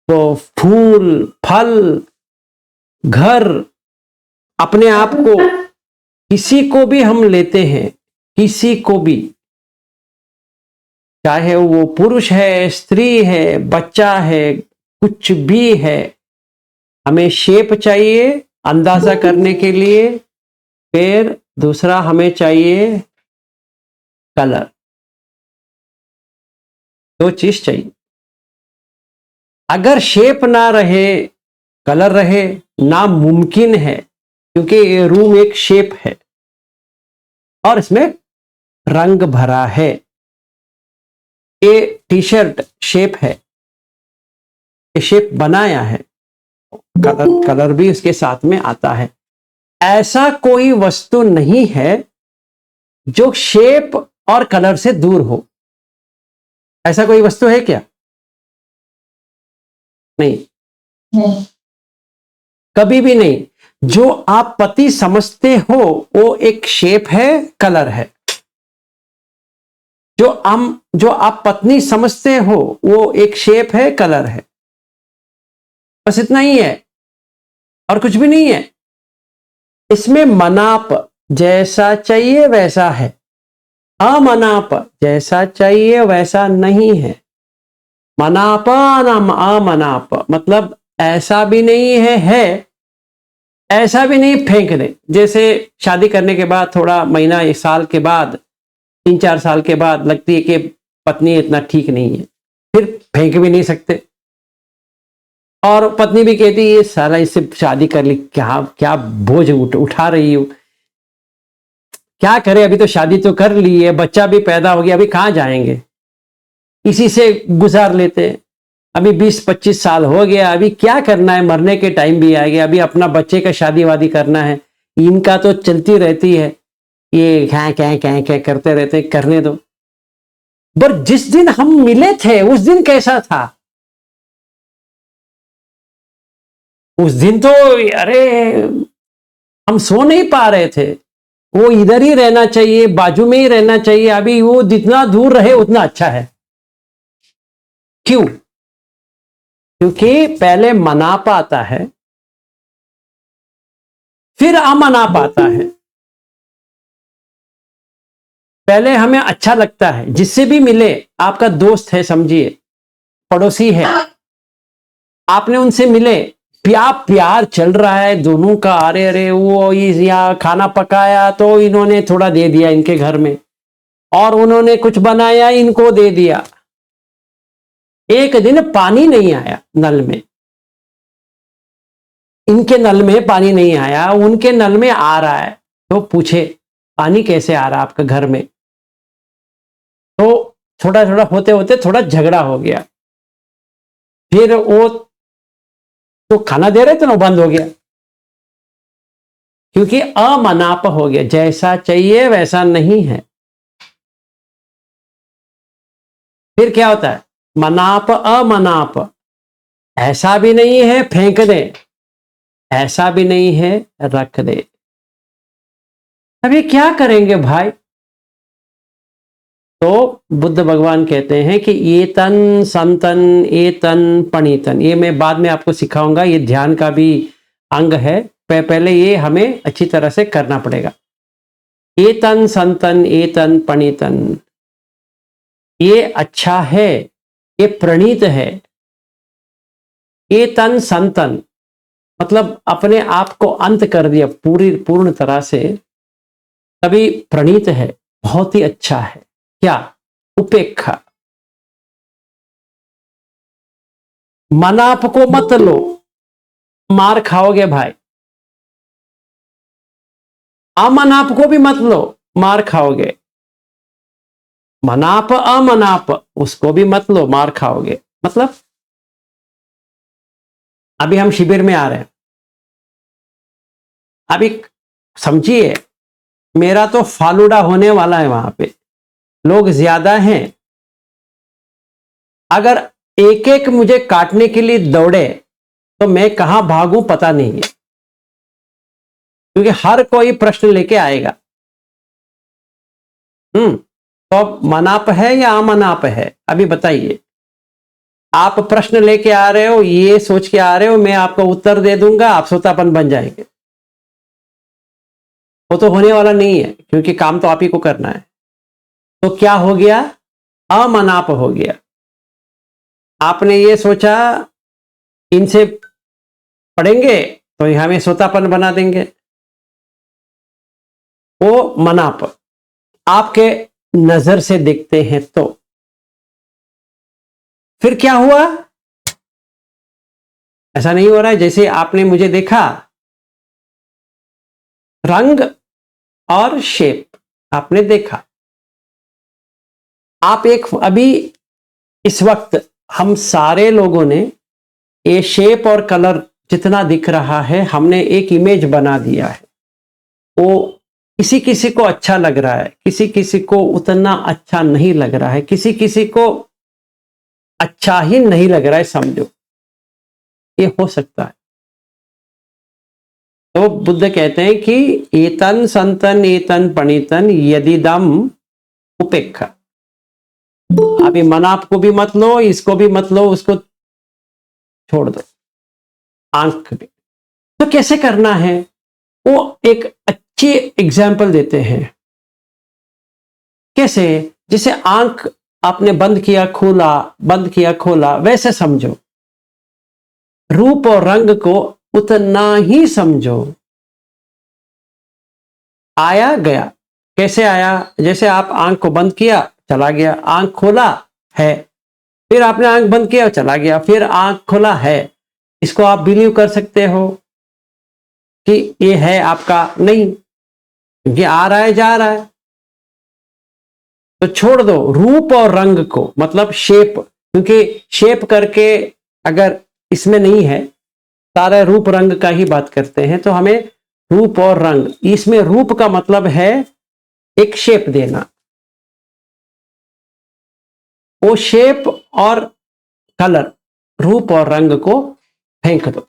B: तो फूल फल, घर, अपने आप को, किसी को भी हम लेते हैं, किसी को भी, चाहे वो पुरुष है, स्त्री है, बच्चा है, कुछ भी है, हमें शेप चाहिए अंदाजा करने के लिए, फिर दूसरा हमें चाहिए कलर। दो चीज चाहिए। अगर शेप ना रहे, कलर रहे, नामुमकिन है, क्योंकि ये रूम एक शेप है, और इसमें रंग भरा है। ये टी शर्ट शेप है, ये शेप बनाया है, कलर भी उसके साथ में आता है। ऐसा कोई वस्तु नहीं है जो शेप और कलर से दूर हो। ऐसा कोई वस्तु है क्या? नहीं, कभी भी नहीं। जो आप पति समझते हो वो एक शेप है, कलर है। जो आप पत्नी समझते हो वो एक शेप है, कलर है। बस इतना ही है और कुछ भी नहीं है। इसमें मनाप जैसा चाहिए वैसा है, अमनाप जैसा चाहिए वैसा नहीं है। मनाप अमनाप मतलब ऐसा भी नहीं है, ऐसा भी नहीं फेंक दे। जैसे शादी करने के बाद थोड़ा महीना, एक साल के बाद, 3-4 साल के बाद लगती है कि पत्नी इतना ठीक नहीं है, फिर फेंक भी नहीं सकते। और पत्नी भी कहती है ये साला इससे शादी कर ली, क्या क्या बोझ उठा रही हो, क्या करे, अभी तो शादी तो कर ली है, बच्चा भी पैदा हो गया, अभी कहाँ जाएंगे, इसी से गुजार लेते हैं। अभी 20-25 साल हो गया, अभी क्या करना है, मरने के टाइम भी आ गया, अभी अपना बच्चे का शादी वादी करना है। इनका तो चलती रहती है, ये क्या करते रहते, करने दो। पर जिस दिन हम मिले थे उस दिन कैसा था? उस दिन तो अरे हम सो नहीं पा रहे थे। वो इधर ही रहना चाहिए, बाजू में ही रहना चाहिए। अभी वो जितना दूर रहे उतना अच्छा है। क्यों? क्योंकि पहले मनाप आता है, फिर अमनाप आता है। पहले हमें अच्छा लगता है, जिससे भी मिले, आपका दोस्त है समझिए, पड़ोसी है, आपने उनसे मिले, प्यार चल रहा है दोनों का। अरे अरे वो यहाँ खाना पकाया तो इन्होंने थोड़ा दे दिया इनके घर में, और उन्होंने कुछ बनाया इनको दे दिया। एक दिन पानी नहीं आया नल में, इनके नल में पानी नहीं आया, उनके नल में आ रहा है। तो पूछे पानी कैसे आ रहा है आपके घर में? तो थोड़ा थोड़ा होते होते थोड़ा झगड़ा हो गया। फिर वो तो खाना दे रहे थे ना, बंद हो गया, क्योंकि अमनाप हो गया, जैसा चाहिए वैसा नहीं है। फिर क्या होता है? मनाप अमनाप, ऐसा भी नहीं है फेंक दे, ऐसा भी नहीं है रख दे। अभी क्या करेंगे भाई? तो बुद्ध भगवान कहते हैं कि ये तन संतन ये तन पणितन। ये मैं बाद में आपको सिखाऊंगा, ये ध्यान का भी अंग है। पहले ये हमें अच्छी तरह से करना पड़ेगा। ये तन संतन ये तन पणितन, ये अच्छा है, ये प्रणीत है। ये तन संतन मतलब अपने आप को अंत कर दिया पूर्ण तरह से, तभी प्रणीत है, बहुत ही अच्छा है। क्या? उपेक्षा। मनाप को मत लो, मार खाओगे भाई। अमनाप को भी मत लो, मार खाओगे। मनाप अमनाप उसको भी मत लो, मार खाओगे। मतलब अभी हम शिविर में आ रहे हैं, अभी समझिए मेरा तो फालूडा होने वाला है, वहां पे लोग ज्यादा हैं। अगर एक एक मुझे काटने के लिए दौड़े तो मैं कहां भागूं पता नहीं है, क्योंकि हर कोई प्रश्न लेके आएगा। तो अब मनाप है या अमनाप है? अभी बताइए। आप प्रश्न लेके आ रहे हो, ये सोच के आ रहे हो मैं आपको उत्तर दे दूंगा, आप सोतापन बन जाएंगे। वो तो होने वाला नहीं है, क्योंकि काम तो आप ही को करना है। तो क्या हो गया? अमनाप हो गया। आपने ये सोचा इनसे पढ़ेंगे तो ये हमें सोतापन बना देंगे, वो मनाप। आपके नजर से देखते हैं तो फिर क्या हुआ? ऐसा नहीं हो रहा है जैसे आपने मुझे देखा, रंग और शेप, आपने देखा। आप एक अभी इस वक्त हम सारे लोगों ने ये शेप और कलर जितना दिख रहा है, हमने एक इमेज बना दिया है। वो किसी किसी को अच्छा लग रहा है, किसी किसी को उतना अच्छा नहीं लग रहा है, किसी किसी को अच्छा ही नहीं लग रहा है, समझो ये हो सकता है। तो बुद्ध कहते हैं कि एतन संतन एतन पणितन यदिदम उपेक्षा। अभी मनाप को भी मत लो, इसको भी मत लो, उसको छोड़ दो। आंख भी तो कैसे करना है, वो एक अच्छी एग्जाम्पल देते हैं। कैसे? जैसे आंख आपने बंद किया खोला, बंद किया खोला, वैसे समझो। रूप और रंग को उतना ही समझो। आया गया, कैसे आया? जैसे आप आंख को बंद किया, चला गया, आंख खोला है, फिर आपने आंख बंद किया, चला गया, फिर आंख खोला है। इसको आप बिलीव कर सकते हो कि ये है आपका? नहीं, क्योंकि आ रहा है जा रहा है। तो छोड़ दो रूप और रंग को, मतलब शेप, क्योंकि शेप करके अगर इसमें नहीं है, सारे रूप रंग का ही बात करते हैं, तो हमें रूप और रंग, इसमें रूप का मतलब है एक शेप देना। वो शेप और कलर, रूप और रंग को फेंक दो।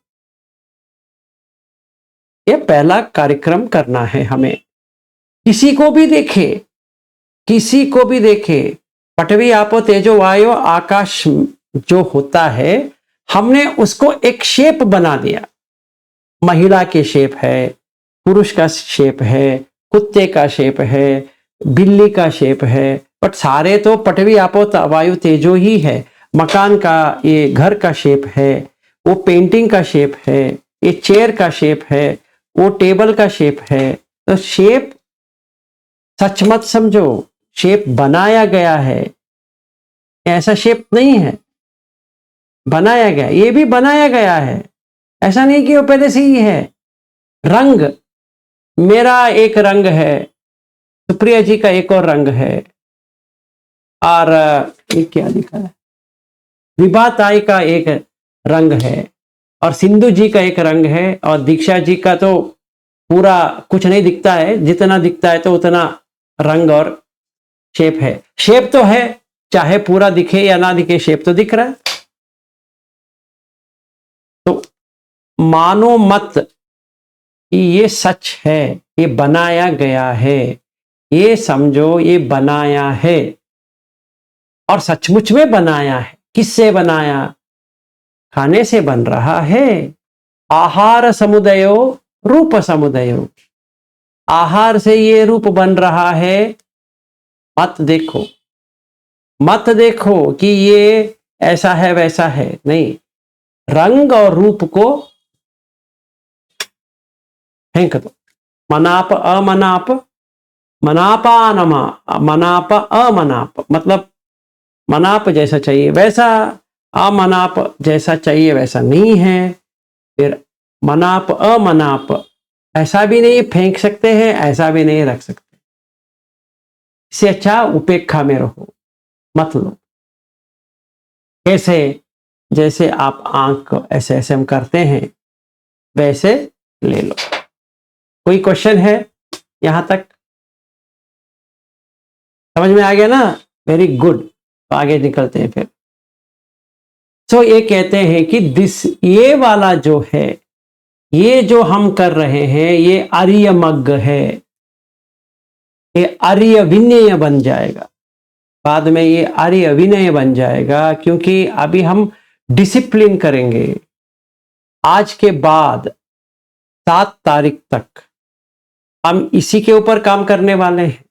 B: ये पहला कार्यक्रम करना है हमें। किसी को भी देखे, किसी को भी देखे, पटवी आपो तेजो वायु आकाश जो होता है, हमने उसको एक शेप बना दिया। महिला के शेप है, पुरुष का शेप है, कुत्ते का शेप है, बिल्ली का शेप है, बट सारे तो पटवी आपो वायु तेजो ही है। मकान का, ये घर का शेप है, वो पेंटिंग का शेप है, ये चेयर का शेप है, वो टेबल का शेप है। तो शेप सच मत समझो, शेप बनाया गया है, ऐसा शेप नहीं है, बनाया गया। ये भी बनाया गया है, ऐसा नहीं कि वो पहले से ही है। रंग, मेरा एक रंग है, सुप्रिया जी का एक और रंग है, और ये क्या लिखा है, विभा ताई का एक रंग है, और सिंधु जी का एक रंग है, और दीक्षा जी का तो पूरा कुछ नहीं दिखता है, जितना दिखता है तो उतना रंग और शेप है। शेप तो है, चाहे पूरा दिखे या ना दिखे, शेप तो दिख रहा है। तो मानो मत कि ये सच है, ये बनाया गया है, ये समझो ये बनाया है, और सचमुच में बनाया है। किससे बनाया? खाने से बन रहा है। आहार समुदयो रूप समुदयो, आहार से ये रूप बन रहा है। मत देखो, मत देखो कि ये ऐसा है वैसा है, नहीं। रंग और रूप को फेंक दो। मनाप अमनाप, मनापानमा, मनाप अमनाप, मतलब मनाप जैसा चाहिए वैसा, अमनाप जैसा चाहिए वैसा नहीं है। फिर मनाप अमनाप, ऐसा भी नहीं फेंक सकते हैं, ऐसा भी नहीं रख सकते। इससे अच्छा उपेक्षा में रहो, मत लो। कैसे? जैसे आप आंख को ऐसे ऐसे हम करते हैं, वैसे ले लो। कोई क्वेश्चन है यहां तक? समझ में आ गया ना? Very good. तो आगे निकलते हैं फिर। तो ये कहते हैं कि दिस, ये वाला जो है, ये जो हम कर रहे हैं, ये आर्यमग्ग है, ये आर्य विनय बन जाएगा। बाद में ये आर्य विनय बन जाएगा, क्योंकि अभी हम डिसिप्लिन करेंगे। आज के बाद 7 तारीख तक हम इसी के ऊपर काम करने वाले हैं,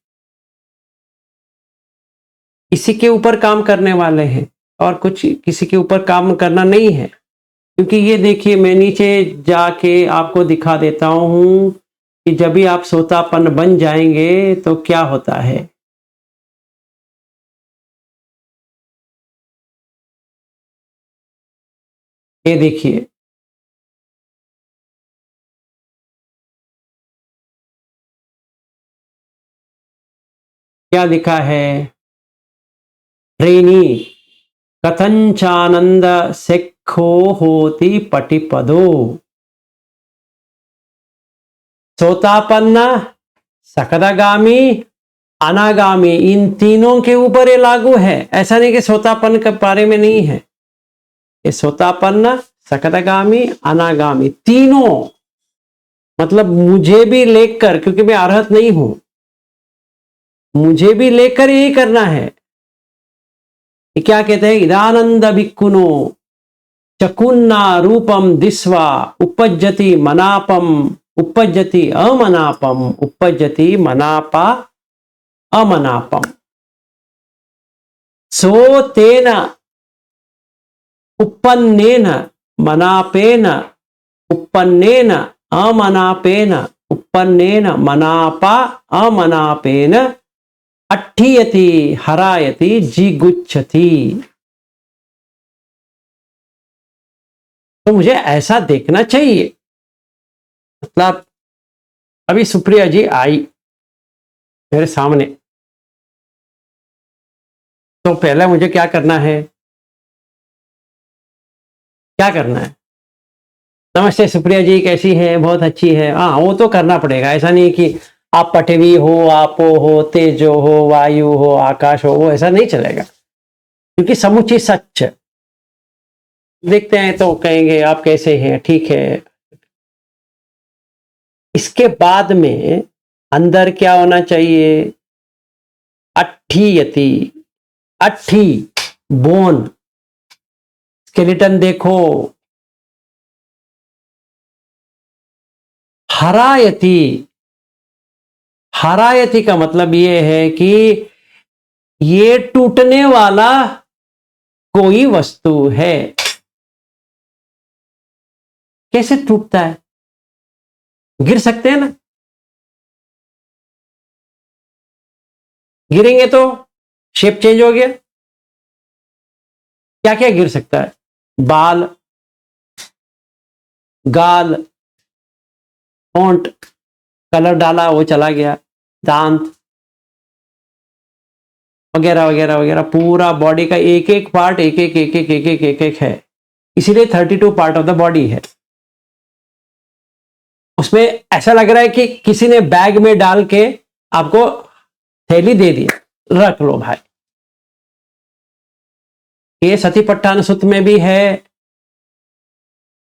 B: इसी के ऊपर काम करने वाले हैं, और कुछ किसी के ऊपर काम करना नहीं है। क्योंकि ये देखिए, मैं नीचे जाके आपको दिखा देता हूं कि जब भी आप सोतापन बन जाएंगे तो क्या होता है। ये देखिए, क्या लिखा है? रेनी कथंचानंद सेखो होती पटिपदो। सोतापन्न, सकदागामी, अनागामी, इन तीनों के ऊपर ये लागू है। ऐसा नहीं कि सोतापन्न के बारे में नहीं है। ये सोतापन्न, सकदागामी, अनागामी तीनों, मतलब मुझे भी लेकर, क्योंकि मैं अर्हत नहीं हूं, मुझे भी लेकर यही करना है। ये क्या कहते हैं? इदानंद भिक्कुनो चकुन्ना रूपम दिस्वा उपज्जति मनापम उपज्जति अमनापम उपज्जति मनापा अमनापम। सो तेन उपन्नेन मनापेन उपन्नेन अमनापेन उपन्नेन मनापा अमनापेन अट्ठीयति हरायति जिगुच्छति। तो मुझे ऐसा देखना चाहिए। मतलब अभी सुप्रिया जी आई मेरे सामने, तो पहले मुझे क्या करना है? क्या करना है? नमस्ते सुप्रिया जी, कैसी है? बहुत अच्छी है। हाँ, वो तो करना पड़ेगा। ऐसा नहीं कि आप पृथ्वी हो, आपो हो, तेजो हो, वायु हो, आकाश हो, वो ऐसा नहीं चलेगा, क्योंकि समुची सच। देखते हैं तो कहेंगे आप कैसे हैं, ठीक है। इसके बाद में अंदर क्या होना चाहिए? अट्ठीयति, अट्ठी, बोन, स्केलेटन देखो। हरायति, हरायति का मतलब ये है कि ये टूटने वाला कोई वस्तु है। कैसे टूटता है? गिर सकते हैं ना, गिरेंगे तो शेप चेंज हो गया। क्या क्या गिर सकता है? बाल, गाल, होंठ, कलर डाला वो चला गया, दांत वगैरह वगैरह वगैरह। पूरा बॉडी का एक एक पार्ट एक एक एक एक एक एक एक एक है। इसीलिए 32 पार्ट ऑफ द बॉडी है। उसमें ऐसा लग रहा है कि किसी ने बैग में डाल के आपको थैली दे दी, रख लो भाई। ये सतिपट्ठान सूत्र में भी है,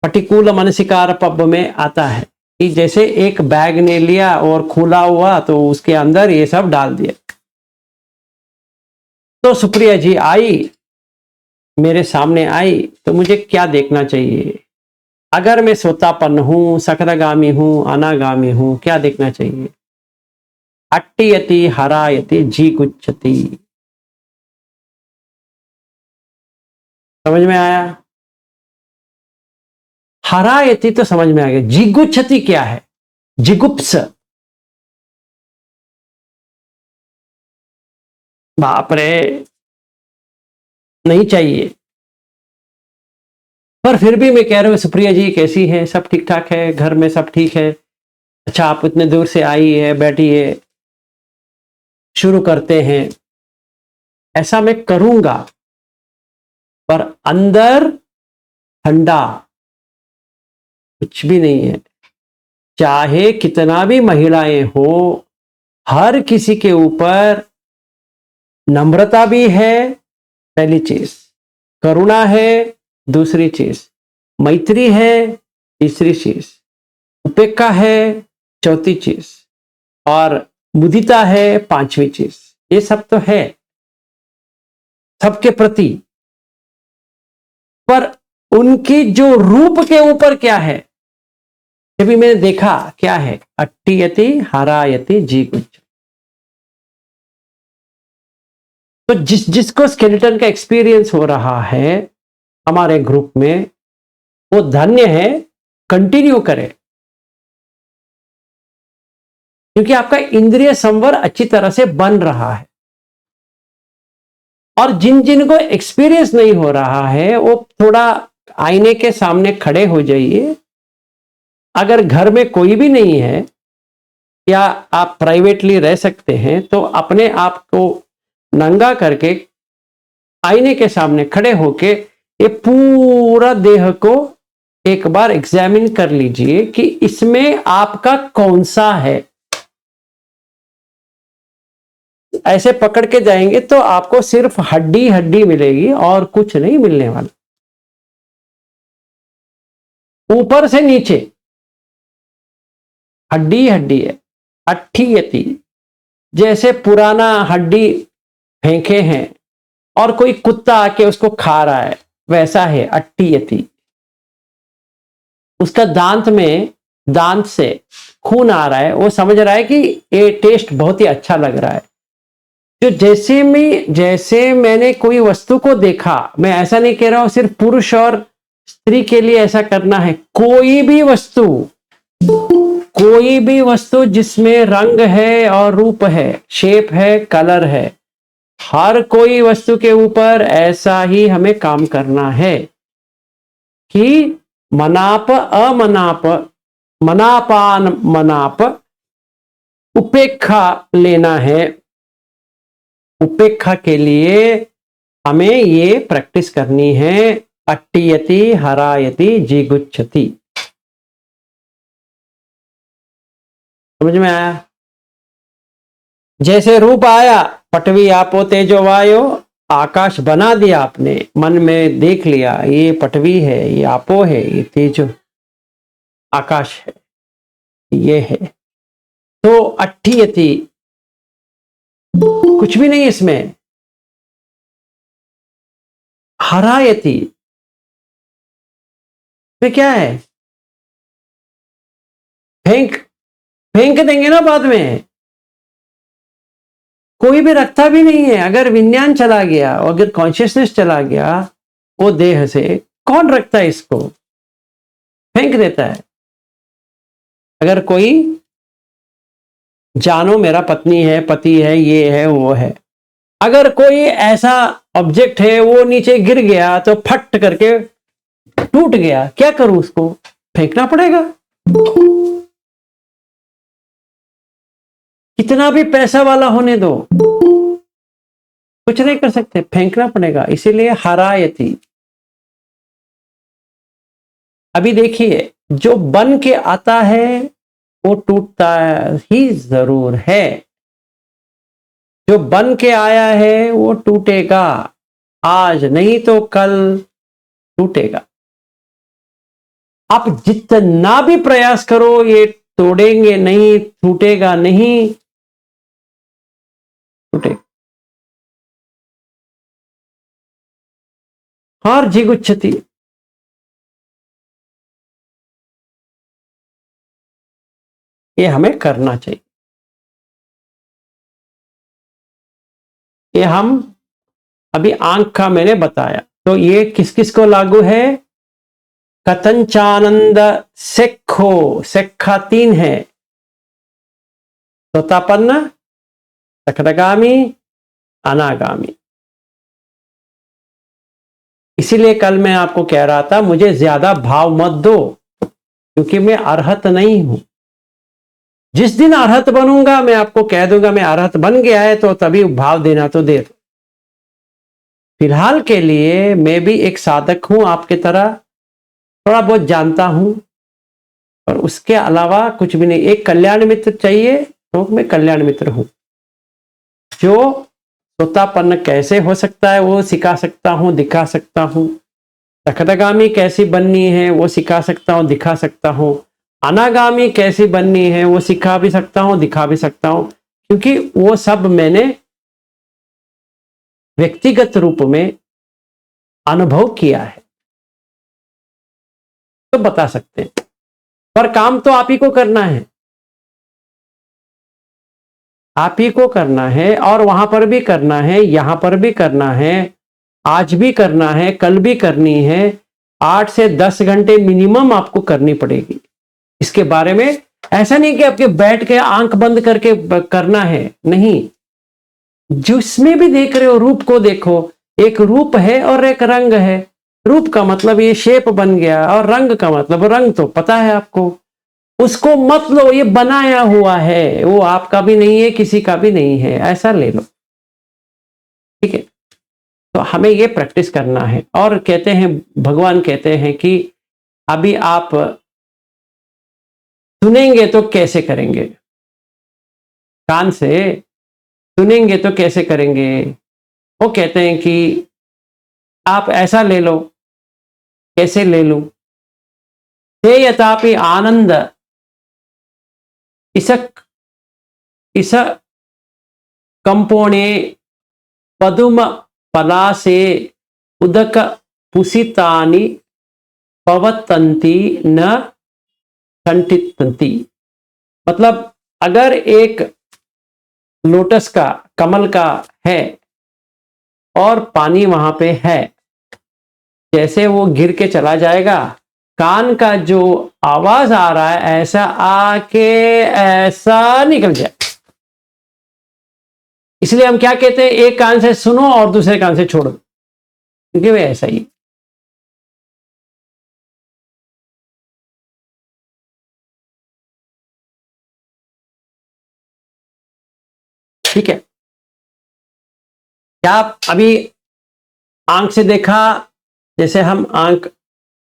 B: प्रतिकूल मनसिकार पब में आता है कि जैसे एक बैग ने लिया और खुला हुआ तो उसके अंदर ये सब डाल दिया। तो सुप्रिया जी आई, मेरे सामने आई, तो मुझे क्या देखना चाहिए? अगर मैं सोतापन्न हूं, सकदागामी हूं, अनागामी हूं, क्या देखना चाहिए? अट्ठीयति हरायति जिगुच्छति। समझ में आया? हरायति तो समझ में आ गया। जिगुच्छति क्या है? जिगुप्स, बाप रे, नहीं चाहिए। पर फिर भी मैं कह रहा हूं सुप्रिया जी कैसी है? सब ठीक ठाक है? घर में सब ठीक है? अच्छा, आप इतने दूर से आई है, बैठी है, शुरू करते हैं। ऐसा मैं करूंगा, पर अंदर ठंडा, कुछ भी नहीं है। चाहे कितना भी महिलाएं हो, हर किसी के ऊपर नम्रता भी है, पहली चीज, करुणा है, दूसरी चीज, मैत्री है, तीसरी चीज, उपेक्षा है, चौथी चीज, और मुदिता है, पांचवी चीज। ये सब तो है सबके प्रति, पर उनकी जो रूप के ऊपर क्या है, जब मैंने देखा क्या है? अट्ठीयति हरायति जिगुच्छति। तो जिसको स्केलेटन का एक्सपीरियंस हो रहा है हमारे ग्रुप में, वो धन्य है, कंटिन्यू करें, क्योंकि आपका इंद्रिय संवर अच्छी तरह से बन रहा है। और जिन जिन को एक्सपीरियंस नहीं हो रहा है, वो थोड़ा आईने के सामने खड़े हो जाइए। अगर घर में कोई भी नहीं है या आप प्राइवेटली रह सकते हैं, तो अपने आप को नंगा करके आईने के सामने खड़े होके ये पूरा देह को एक बार एग्जामिन कर लीजिए कि इसमें आपका कौन सा है। ऐसे पकड़ के जाएंगे तो आपको सिर्फ हड्डी हड्डी मिलेगी और कुछ नहीं मिलने वाला। ऊपर से नीचे हड्डी हड्डी है, अट्ठीयति, जैसे पुराना हड्डी फेंके हैं और कोई कुत्ता आके उसको खा रहा है, वैसा है अट्ठीयति। उसका दांत से खून आ रहा है, वो समझ रहा है कि ये टेस्ट बहुत ही अच्छा लग रहा है। जो जैसे मैंने कोई वस्तु को देखा, मैं ऐसा नहीं कह रहा हूं सिर्फ पुरुष और स्त्री के लिए ऐसा करना है, कोई भी वस्तु जिसमें रंग है और रूप है, शेप है, कलर है, हर कोई वस्तु के ऊपर ऐसा ही हमें काम करना है कि मनाप अमनाप, मनापान मनाप, उपेक्षा लेना है। उपेक्षा के लिए हमें ये प्रैक्टिस करनी है, अट्टियति हरायति जिगुच्छति। समझ में आया? जैसे रूप आया, पटवी आपो तेजो वायो, आकाश बना दिया आपने, मन में देख लिया ये पटवी है, ये आपो है, ये तेजो आकाश है, ये है। तो अट्ठीयति कुछ भी नहीं इसमें। हरायति तो क्या है? फेंक देंगे ना बाद में, कोई भी रखता भी नहीं है। अगर विज्ञान चला गया, अगर कॉन्शियसनेस चला गया वो देह से, कौन रखता है इसको? फेंक देता है। अगर कोई जानो मेरा पत्नी है, पति है, ये है, वो है, अगर कोई ऐसा ऑब्जेक्ट है वो नीचे गिर गया तो फट करके टूट गया, क्या करूं? उसको फेंकना पड़ेगा। कितना भी पैसा वाला होने दो, कुछ नहीं कर सकते, फेंकना पड़ेगा। इसीलिए हरायति। अभी देखिए, जो बन के आता है वो टूटता ही जरूर है। जो बन के आया है वो टूटेगा, आज नहीं तो कल टूटेगा। आप जितना भी प्रयास करो ये तोड़ेंगे नहीं, टूटेगा नहीं, टूटेगा। और जिगुच्छति, ये हमें करना चाहिए। ये हम अभी आंख का मैंने बताया, तो ये किस किस को लागू है? कथंचानंद सेक्खो, सेक्खा 3 है, सोतापन्न, सकदगामी, अनागामी। इसीलिए कल मैं आपको कह रहा था मुझे ज्यादा भाव मत दो, क्योंकि मैं अरहत नहीं हूं। जिस दिन अरहत बनूंगा मैं आपको कह दूंगा मैं अरहत बन गया है, तो तभी भाव देना तो दे दो। फिलहाल के लिए मैं भी एक साधक हूं, आपके तरह थोड़ा बहुत जानता हूं, और उसके अलावा कुछ भी नहीं। एक कल्याण मित्र चाहिए तो मैं कल्याण मित्र हूं। जो सोतापन्न कैसे हो सकता है वो सिखा सकता हूं, दिखा सकता हूं। सकदगामी कैसी बननी है वो सिखा सकता हूं, दिखा सकता हूं। अनागामी कैसी बननी है वो सिखा भी सकता हूं, दिखा भी सकता हूं, क्योंकि वो सब मैंने व्यक्तिगत रूप में अनुभव किया है, तो बता सकते हैं। पर काम तो आप ही को करना है, आप ही को करना है, और वहां पर भी करना है, यहां पर भी करना है, आज भी करना है, कल भी करनी है। 8 से 10 घंटे मिनिमम आपको करनी पड़ेगी। इसके बारे में ऐसा नहीं कि आपके बैठ के आंख बंद करके करना है, नहीं। जिसमें भी देख रहे हो रूप को देखो, एक रूप है और एक रंग है। रूप का मतलब ये शेप बन गया, और रंग का मतलब रंग तो पता है आपको। उसको मत लो, ये बनाया हुआ है, वो आपका भी नहीं है, किसी का भी नहीं है, ऐसा ले लो। ठीक है, तो हमें ये प्रैक्टिस करना है। और कहते हैं, भगवान कहते हैं कि अभी आप सुनेंगे तो कैसे करेंगे, कान से सुनेंगे तो कैसे करेंगे। वो कहते हैं कि आप ऐसा ले लो। कैसे ले लूं? ते यथापि आनंद इस कंपोणे पदुम पलासे उदक पुसितानि पवतंती न कंटितंती। मतलब अगर एक लोटस का, कमल का है और पानी वहां पे है, जैसे वो गिर के चला जाएगा, कान का जो आवाज आ रहा है ऐसा आके ऐसा निकल जाए। इसलिए हम क्या कहते हैं, एक कान से सुनो और दूसरे कान से छोड़ो, क्योंकि वे ऐसा ही। ठीक है, क्या आप अभी आंख से देखा, जैसे हम आंख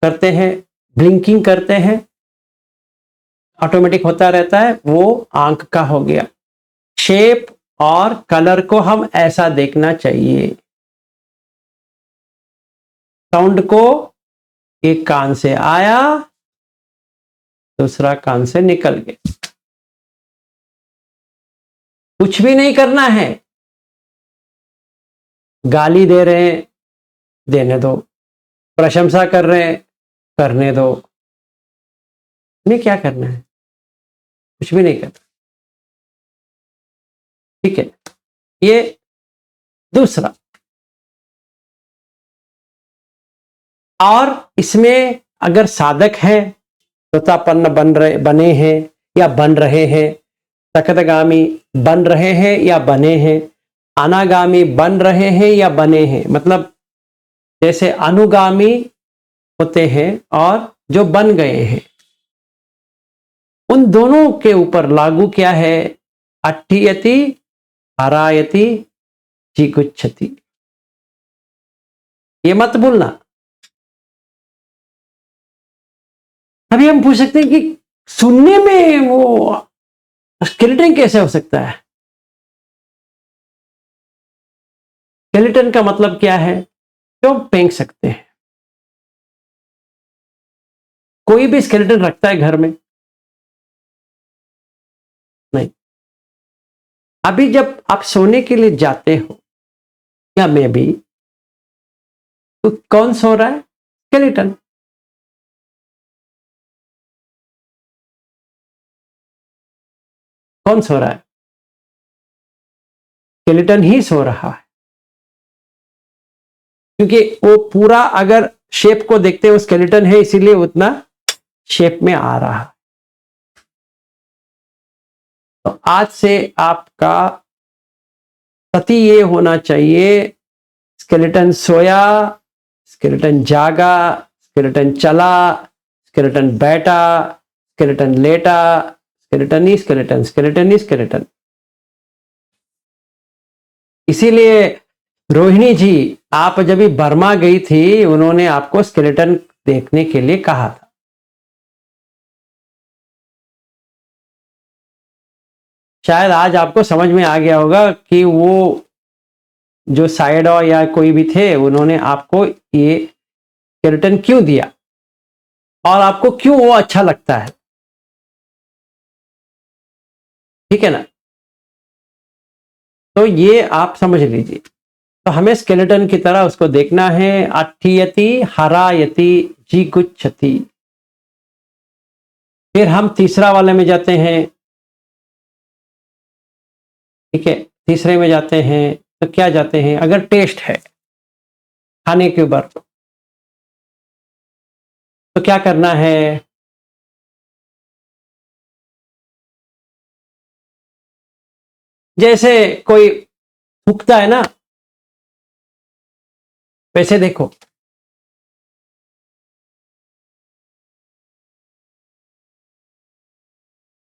B: करते हैं, ब्लिंकिंग करते हैं, ऑटोमेटिक होता रहता है, वो आंख का हो गया। शेप और कलर को हम ऐसा देखना चाहिए। साउंड को एक कान से आया, दूसरा कान से निकल गया। कुछ भी नहीं करना है। गाली दे रहे हैं, देने दो। प्रशंसा कर रहे हैं, करने दो। नहीं, क्या करना है? कुछ भी नहीं करना। ठीक है, ये दूसरा। और इसमें अगर साधक है, श्रोतापन्न बने हैं या बन रहे हैं, सकतगामी बन रहे हैं या बने हैं, अनागामी बन रहे हैं या बने हैं, मतलब जैसे अनुगामी होते हैं और जो बन गए हैं, उन दोनों के ऊपर लागू क्या है? अट्ठियति हरायति जिगुच्छति। ये मत भूलना। अभी हम पूछ सकते हैं कि सुनने में वो स्केलेटन कैसे हो सकता है? स्केलेटन का मतलब क्या है? जो हम फेंक सकते हैं। कोई भी स्केलेटन रखता है घर में? नहीं। अभी जब आप सोने के लिए जाते हो, या मैं भी, तो कौन सो रहा है? स्केलेटन। कौन सो रहा है? स्केलेटन ही सो रहा है, क्योंकि वो पूरा अगर शेप को देखते हो स्केलेटन है, इसीलिए उतना शेप में आ रहा है। तो आज से आपका सती ये होना चाहिए, स्केलेटन सोया, स्केलेटन जागा, स्केलेटन चला, स्केलेटन बैठा, स्केलेटन लेटा, स्केलेटन ही स्केलेटन, स्केलेटन ही स्केलेटन। इसीलिए रोहिणी जी, आप जब भी बर्मा गई थी, उन्होंने आपको स्केलेटन देखने के लिए कहा था। शायद आज आपको समझ में आ गया होगा कि वो जो साइडो या कोई भी थे, उन्होंने आपको ये स्केलेटन क्यों दिया और आपको क्यों वो अच्छा लगता है। ठीक है ना? तो ये आप समझ लीजिए। तो हमें स्केलेटन की तरह उसको देखना है। अट्ठियति हरायति जिगुच्छति। फिर हम तीसरा वाले में जाते हैं। ठीक है, तीसरे में जाते हैं तो क्या जाते हैं? अगर टेस्ट है खाने के ऊपर, तो क्या करना है? जैसे कोई थूकता है ना, वैसे देखो।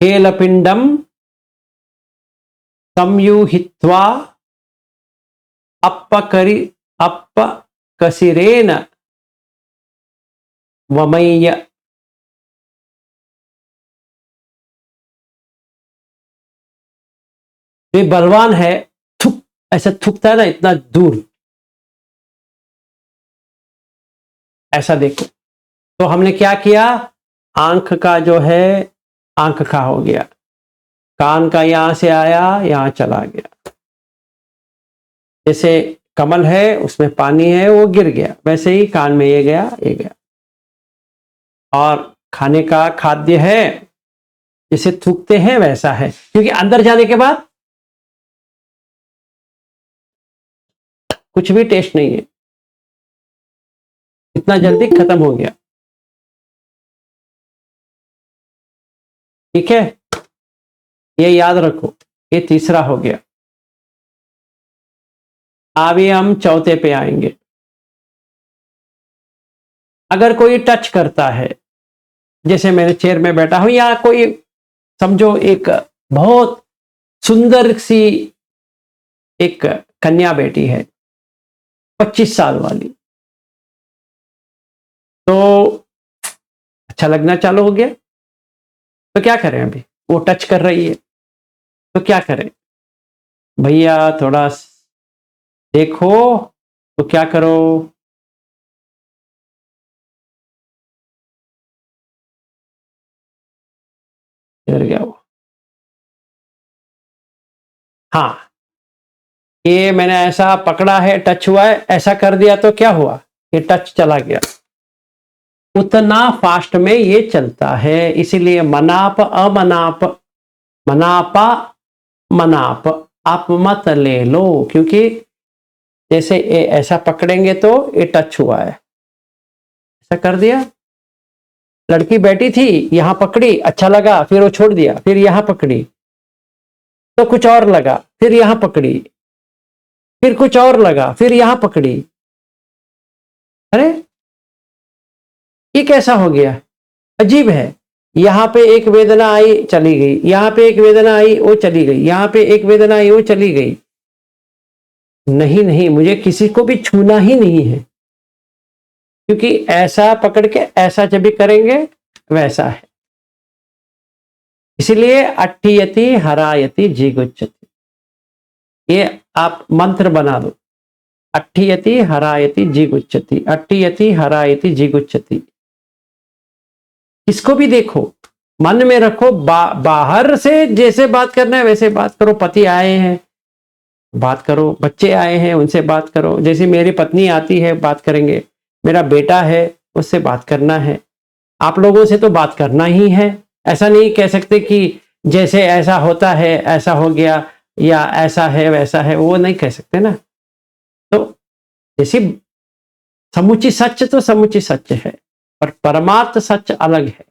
B: हेलपिंडम संयूहित्वा अपकसिरेन वमय्य। ये बलवान है, थुक ऐसा थुकता है ना इतना दूर, ऐसा देखो। तो हमने क्या किया, आंख का जो है आंख का हो गया, कान का यहां से आया यहां चला गया। जैसे कमल है उसमें पानी है वो गिर गया, वैसे ही कान में ये गया ये गया। और खाने का खाद्य है जिसे थूकते हैं वैसा है, क्योंकि अंदर जाने के बाद कुछ भी टेस्ट नहीं है, इतना जल्दी खत्म हो गया। ठीक है, ये याद रखो, ये तीसरा हो गया। अभी हम चौथे पे आएंगे। अगर कोई टच करता है, जैसे मैंने चेयर में बैठा हूं या कोई समझो एक बहुत सुंदर सी एक कन्या बेटी है 25 साल वाली, तो अच्छा लगना चालू हो गया, तो क्या करें, अभी वो टच कर रही है तो क्या करें, भैया थोड़ा देखो, तो क्या करो, इधर गया वो, हाँ ये मैंने ऐसा पकड़ा है, टच हुआ है, ऐसा कर दिया तो क्या हुआ, ये टच चला गया। उतना फास्ट में ये चलता है, इसीलिए मनाप अमनाप, मनापा मनाप आप मत ले लो, क्योंकि जैसे ये ऐसा पकड़ेंगे तो ये टच हुआ है, ऐसा कर दिया। लड़की बैठी थी यहां पकड़ी, अच्छा लगा, फिर वो छोड़ दिया, फिर यहां पकड़ी तो कुछ और लगा, फिर यहां पकड़ी, फिर कुछ और लगा, फिर यहां पकड़ी। अरे ये कैसा हो गया, अजीब है। यहां पे एक वेदना आई चली गई, यहां पे एक वेदना आई वो चली गई, यहां पे एक वेदना आई वो चली गई। नहीं नहीं, मुझे किसी को भी छूना ही नहीं है, क्योंकि ऐसा पकड़ के ऐसा जब भी करेंगे वैसा है। इसलिए अट्ठियति हरायति जिगुच्यति, ये आप मंत्र बना दो, अट्ठियति हरायति जिगुच्यति, अट्ठियति हरायति जिगुच्यति। इसको भी देखो, मन में रखो, बाहर से जैसे बात करना है वैसे बात करो। पति आए हैं बात करो, बच्चे आए हैं उनसे बात करो, जैसे मेरी पत्नी आती है बात करेंगे, मेरा बेटा है उससे बात करना है, आप लोगों से तो बात करना ही है। ऐसा नहीं कह सकते कि जैसे ऐसा होता है ऐसा हो गया, या ऐसा है वैसा है, वो नहीं कह सकते ना। तो जैसी समुची सच तो समुची सच है, पर परमार्थ सच अलग है।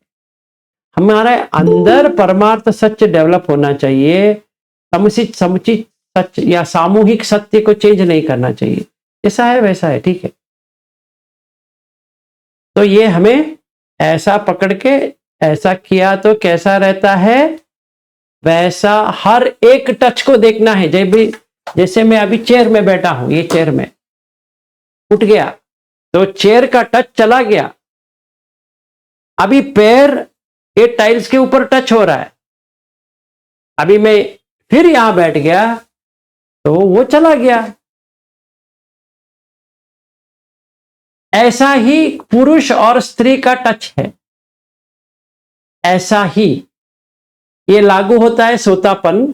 B: हमारे अंदर परमार्थ सच डेवलप होना चाहिए, समुचित समुचित सच या सामूहिक सत्य को चेंज नहीं करना चाहिए, जैसा है वैसा है, ठीक है। तो ये हमें ऐसा पकड़ के ऐसा किया तो कैसा रहता है, वैसा हर एक टच को देखना है। जैसे मैं अभी चेयर में बैठा हूं, ये चेयर में उठ गया तो चेयर का टच चला गया, अभी पैर ये टाइल्स के ऊपर टच हो रहा है, अभी मैं फिर यहां बैठ गया तो वो चला गया। ऐसा ही पुरुष और स्त्री का टच है, ऐसा ही ये लागू होता है सोतापन।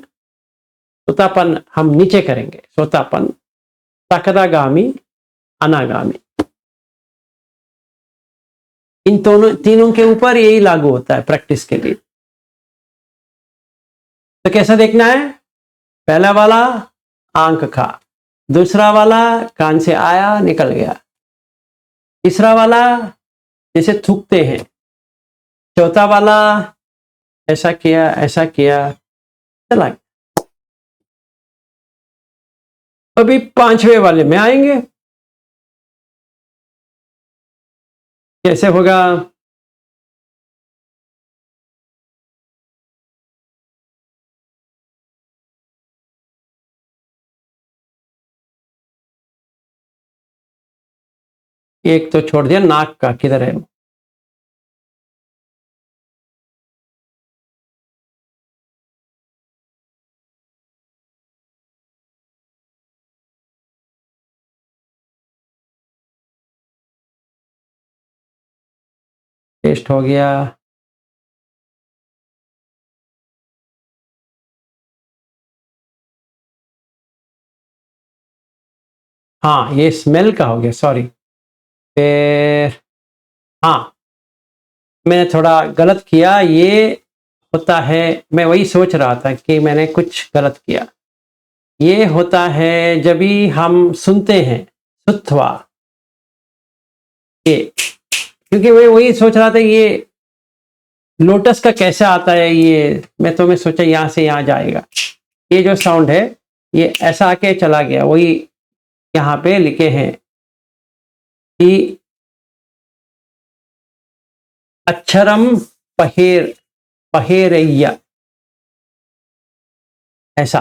B: सोतापन हम नीचे करेंगे, सोतापन, सकदागामी, अनागामी, इन दोनों तीनों के ऊपर यही लागू होता है प्रैक्टिस के लिए। तो कैसा देखना है, पहला वाला आंख का, दूसरा वाला कान से आया निकल गया, तीसरा वाला जैसे थूकते हैं, चौथा वाला ऐसा किया चला गया। अभी पांचवें वाले में आएंगे, कैसे होगा। एक तो छोड़ दिया, नाक का किधर है? टेस्ट हो गया। हाँ, ये स्मेल का हो गया, सॉरी। फिर हाँ, मैंने थोड़ा गलत किया। ये होता है, मैं वही सोच रहा था कि मैंने कुछ गलत किया। ये होता है जब भी हम सुनते हैं सुत्वा, ये, क्योंकि मैं वही सोच रहा था ये लोटस का कैसे आता है। ये मैं सोचा यहाँ से यहाँ जाएगा, ये जो साउंड है ये ऐसा आके चला गया। वही यहाँ पे लिखे हैं कि अक्षरम पहेरैया, ऐसा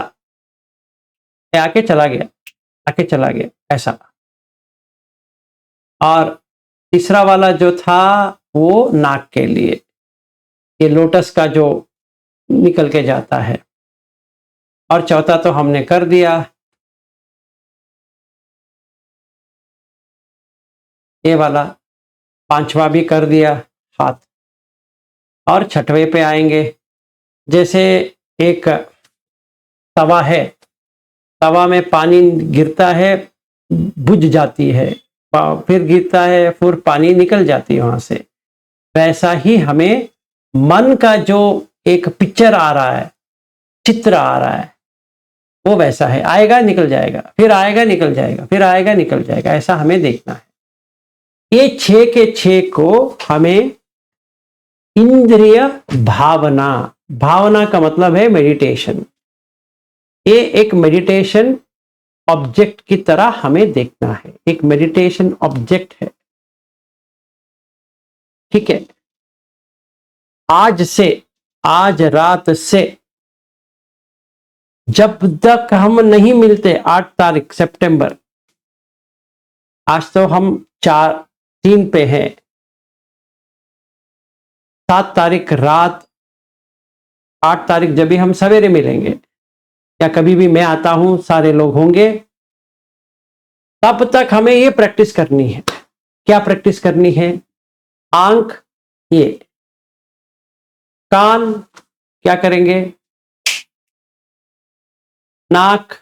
B: आके चला गया, आके चला गया ऐसा। और तीसरा वाला जो था वो नाक के लिए, ये लोटस का जो निकल के जाता है। और चौथा तो हमने कर दिया, ये वाला। पांचवा भी कर दिया, हाथ। और छठवें पे आएंगे, जैसे एक तवा है, तवा में पानी गिरता है, बुझ जाती है, फिर गिरता है, फिर पानी निकल जाती है वहां से। वैसा ही हमें मन का जो एक पिक्चर आ रहा है, चित्र आ रहा है, वो वैसा है, आएगा निकल जाएगा, फिर आएगा निकल जाएगा, फिर आएगा निकल जाएगा, ऐसा हमें देखना है। ये 6 के 6 को हमें इंद्रिय भावना, भावना का मतलब है मेडिटेशन, ये एक मेडिटेशन ऑब्जेक्ट की तरह हमें देखना है, एक मेडिटेशन ऑब्जेक्ट है। ठीक है, आज से, आज रात से जब तक हम नहीं मिलते, 8 तारीख सितंबर, आज तो हम 3 पे हैं, 7 तारीख रात, 8 तारीख जब भी हम सवेरे मिलेंगे, या कभी भी मैं आता हूं, सारे लोग होंगे, तब तक हमें ये प्रैक्टिस करनी है। क्या प्रैक्टिस करनी है? आंख, ये कान, क्या करेंगे? नाक,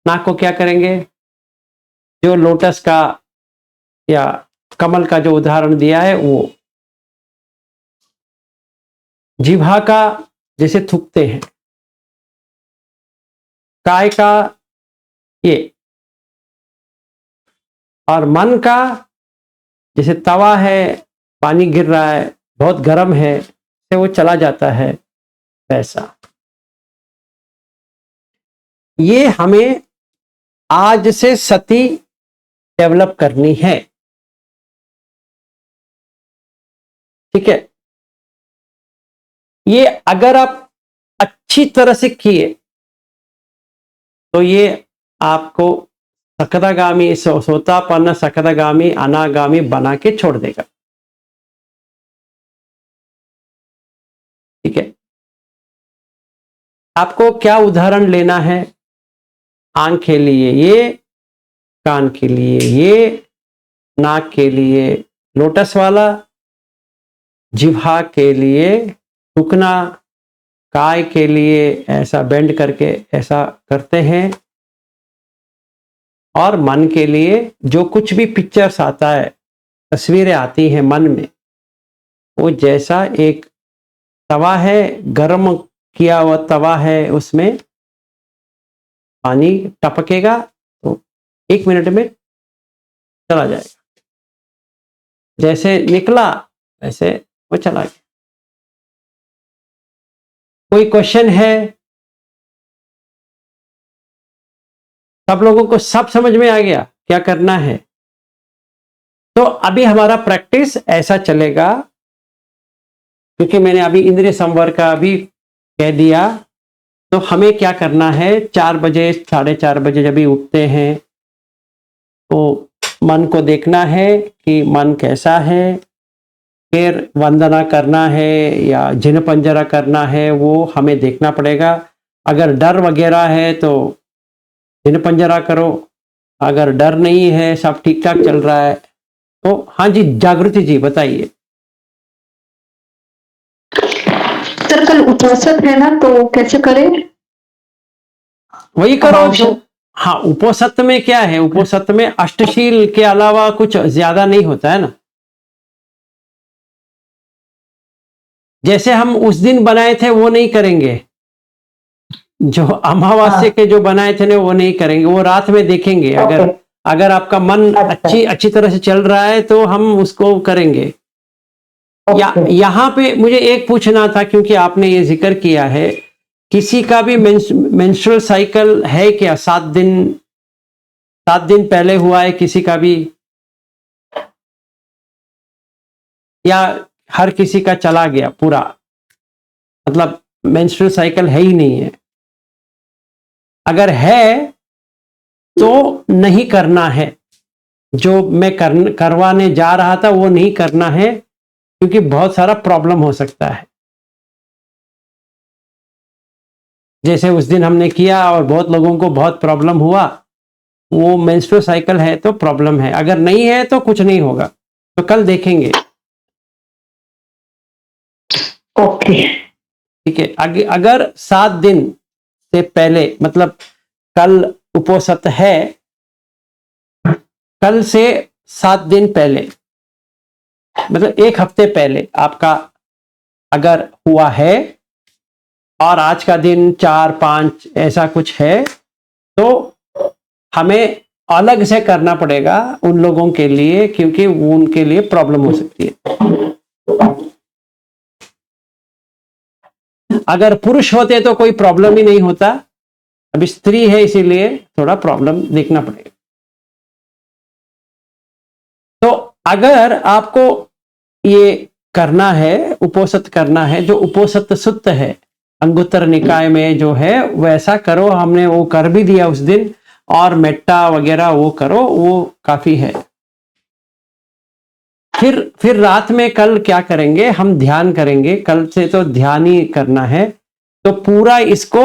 B: नाक को क्या करेंगे? जो लोटस का या कमल का जो उदाहरण दिया है वो। जिह्वा का, जैसे थूकते हैं। काय का, ये। और मन का, जैसे तवा है, पानी गिर रहा है, बहुत गर्म है, से वो चला जाता है, वैसा। ये हमें आज से सती डेवलप करनी है। ठीक है, ये अगर आप अच्छी तरह से किए तो ये आपको सकदागामी, सोतापन्न सकदागामी, अनागामी बना के छोड़ देगा। ठीक है, आपको क्या उदाहरण लेना है? आंख के लिए ये, कान के लिए ये, नाक के लिए लोटस वाला, जिह्वा के लिए थूकना, काय के लिए ऐसा बेंड करके ऐसा करते हैं, और मन के लिए जो कुछ भी पिक्चर्स आता है, तस्वीरें आती हैं मन में, वो जैसा एक तवा है, गर्म किया हुआ तवा है, उसमें पानी टपकेगा तो 1 मिनट में चला जाएगा, जैसे निकला वैसे वो चला गया। कोई क्वेश्चन है? सब लोगों को सब समझ में आ गया क्या करना है? तो अभी हमारा प्रैक्टिस ऐसा चलेगा, क्योंकि मैंने अभी इंद्रिय संवर का भी कह दिया। तो हमें क्या करना है? 4 बजे, 4:30 बजे जब भी उठते हैं तो मन को देखना है कि मन कैसा है, फिर वंदना करना है या जिन पंजरा करना है वो हमें देखना पड़ेगा। अगर डर वगैरह है तो जिन पंजरा करो, अगर डर नहीं है, सब ठीक ठाक चल रहा है तो हाँ जी जागृति जी बताइए।
E: सर कल उपोषण है ना, तो कैसे करें?
B: वही करो।
E: हाँ, जो
B: हाँ, उपोषित में क्या है, उपोषित में अष्टशील के अलावा कुछ ज्यादा नहीं होता है ना। जैसे हम उस दिन बनाए थे वो नहीं करेंगे, जो अमावस्या के जो बनाए थे ना वो नहीं करेंगे, वो रात में देखेंगे। अगर अगर आपका मन अच्छी तरह से चल रहा है तो हम उसको करेंगे। यहाँ पे मुझे एक पूछना था, क्योंकि आपने ये जिक्र किया है, किसी का भी मेंस्ट्रुअल साइकिल है क्या? 7 दिन पहले हुआ है किसी का भी, या हर किसी का चला गया पूरा, मतलब मेंस्ट्रुअल साइकिल है ही नहीं है? अगर है तो नहीं करना है, जो मैं करवाने जा रहा था वो नहीं करना है, क्योंकि बहुत सारा प्रॉब्लम हो सकता है। जैसे उस दिन हमने किया और बहुत लोगों को बहुत प्रॉब्लम हुआ, वो मेंस्ट्रुअल साइकिल है तो प्रॉब्लम है, अगर नहीं है तो कुछ नहीं होगा। तो कल देखेंगे।
E: ओके
B: ठीक है। अगर 7 दिन से पहले, मतलब कल उपोषित है, कल से 7 दिन पहले, मतलब 1 हफ्ते पहले आपका अगर हुआ है और आज का दिन 4-5 ऐसा कुछ है, तो हमें अलग से करना पड़ेगा उन लोगों के लिए, क्योंकि वो उनके लिए प्रॉब्लम हो सकती है। अगर पुरुष होते तो कोई प्रॉब्लम ही नहीं होता, अभी स्त्री है इसीलिए थोड़ा प्रॉब्लम देखना पड़ेगा। तो अगर आपको ये करना है, उपोषित करना है, जो उपोषित सुत्त है अंगुत्तर निकाय में जो है वैसा करो। हमने वो कर भी दिया उस दिन, और मेट्टा वगैरह वो करो, वो काफी है। फिर रात में कल क्या करेंगे, हम ध्यान करेंगे। कल से तो ध्यान ही करना है, तो पूरा इसको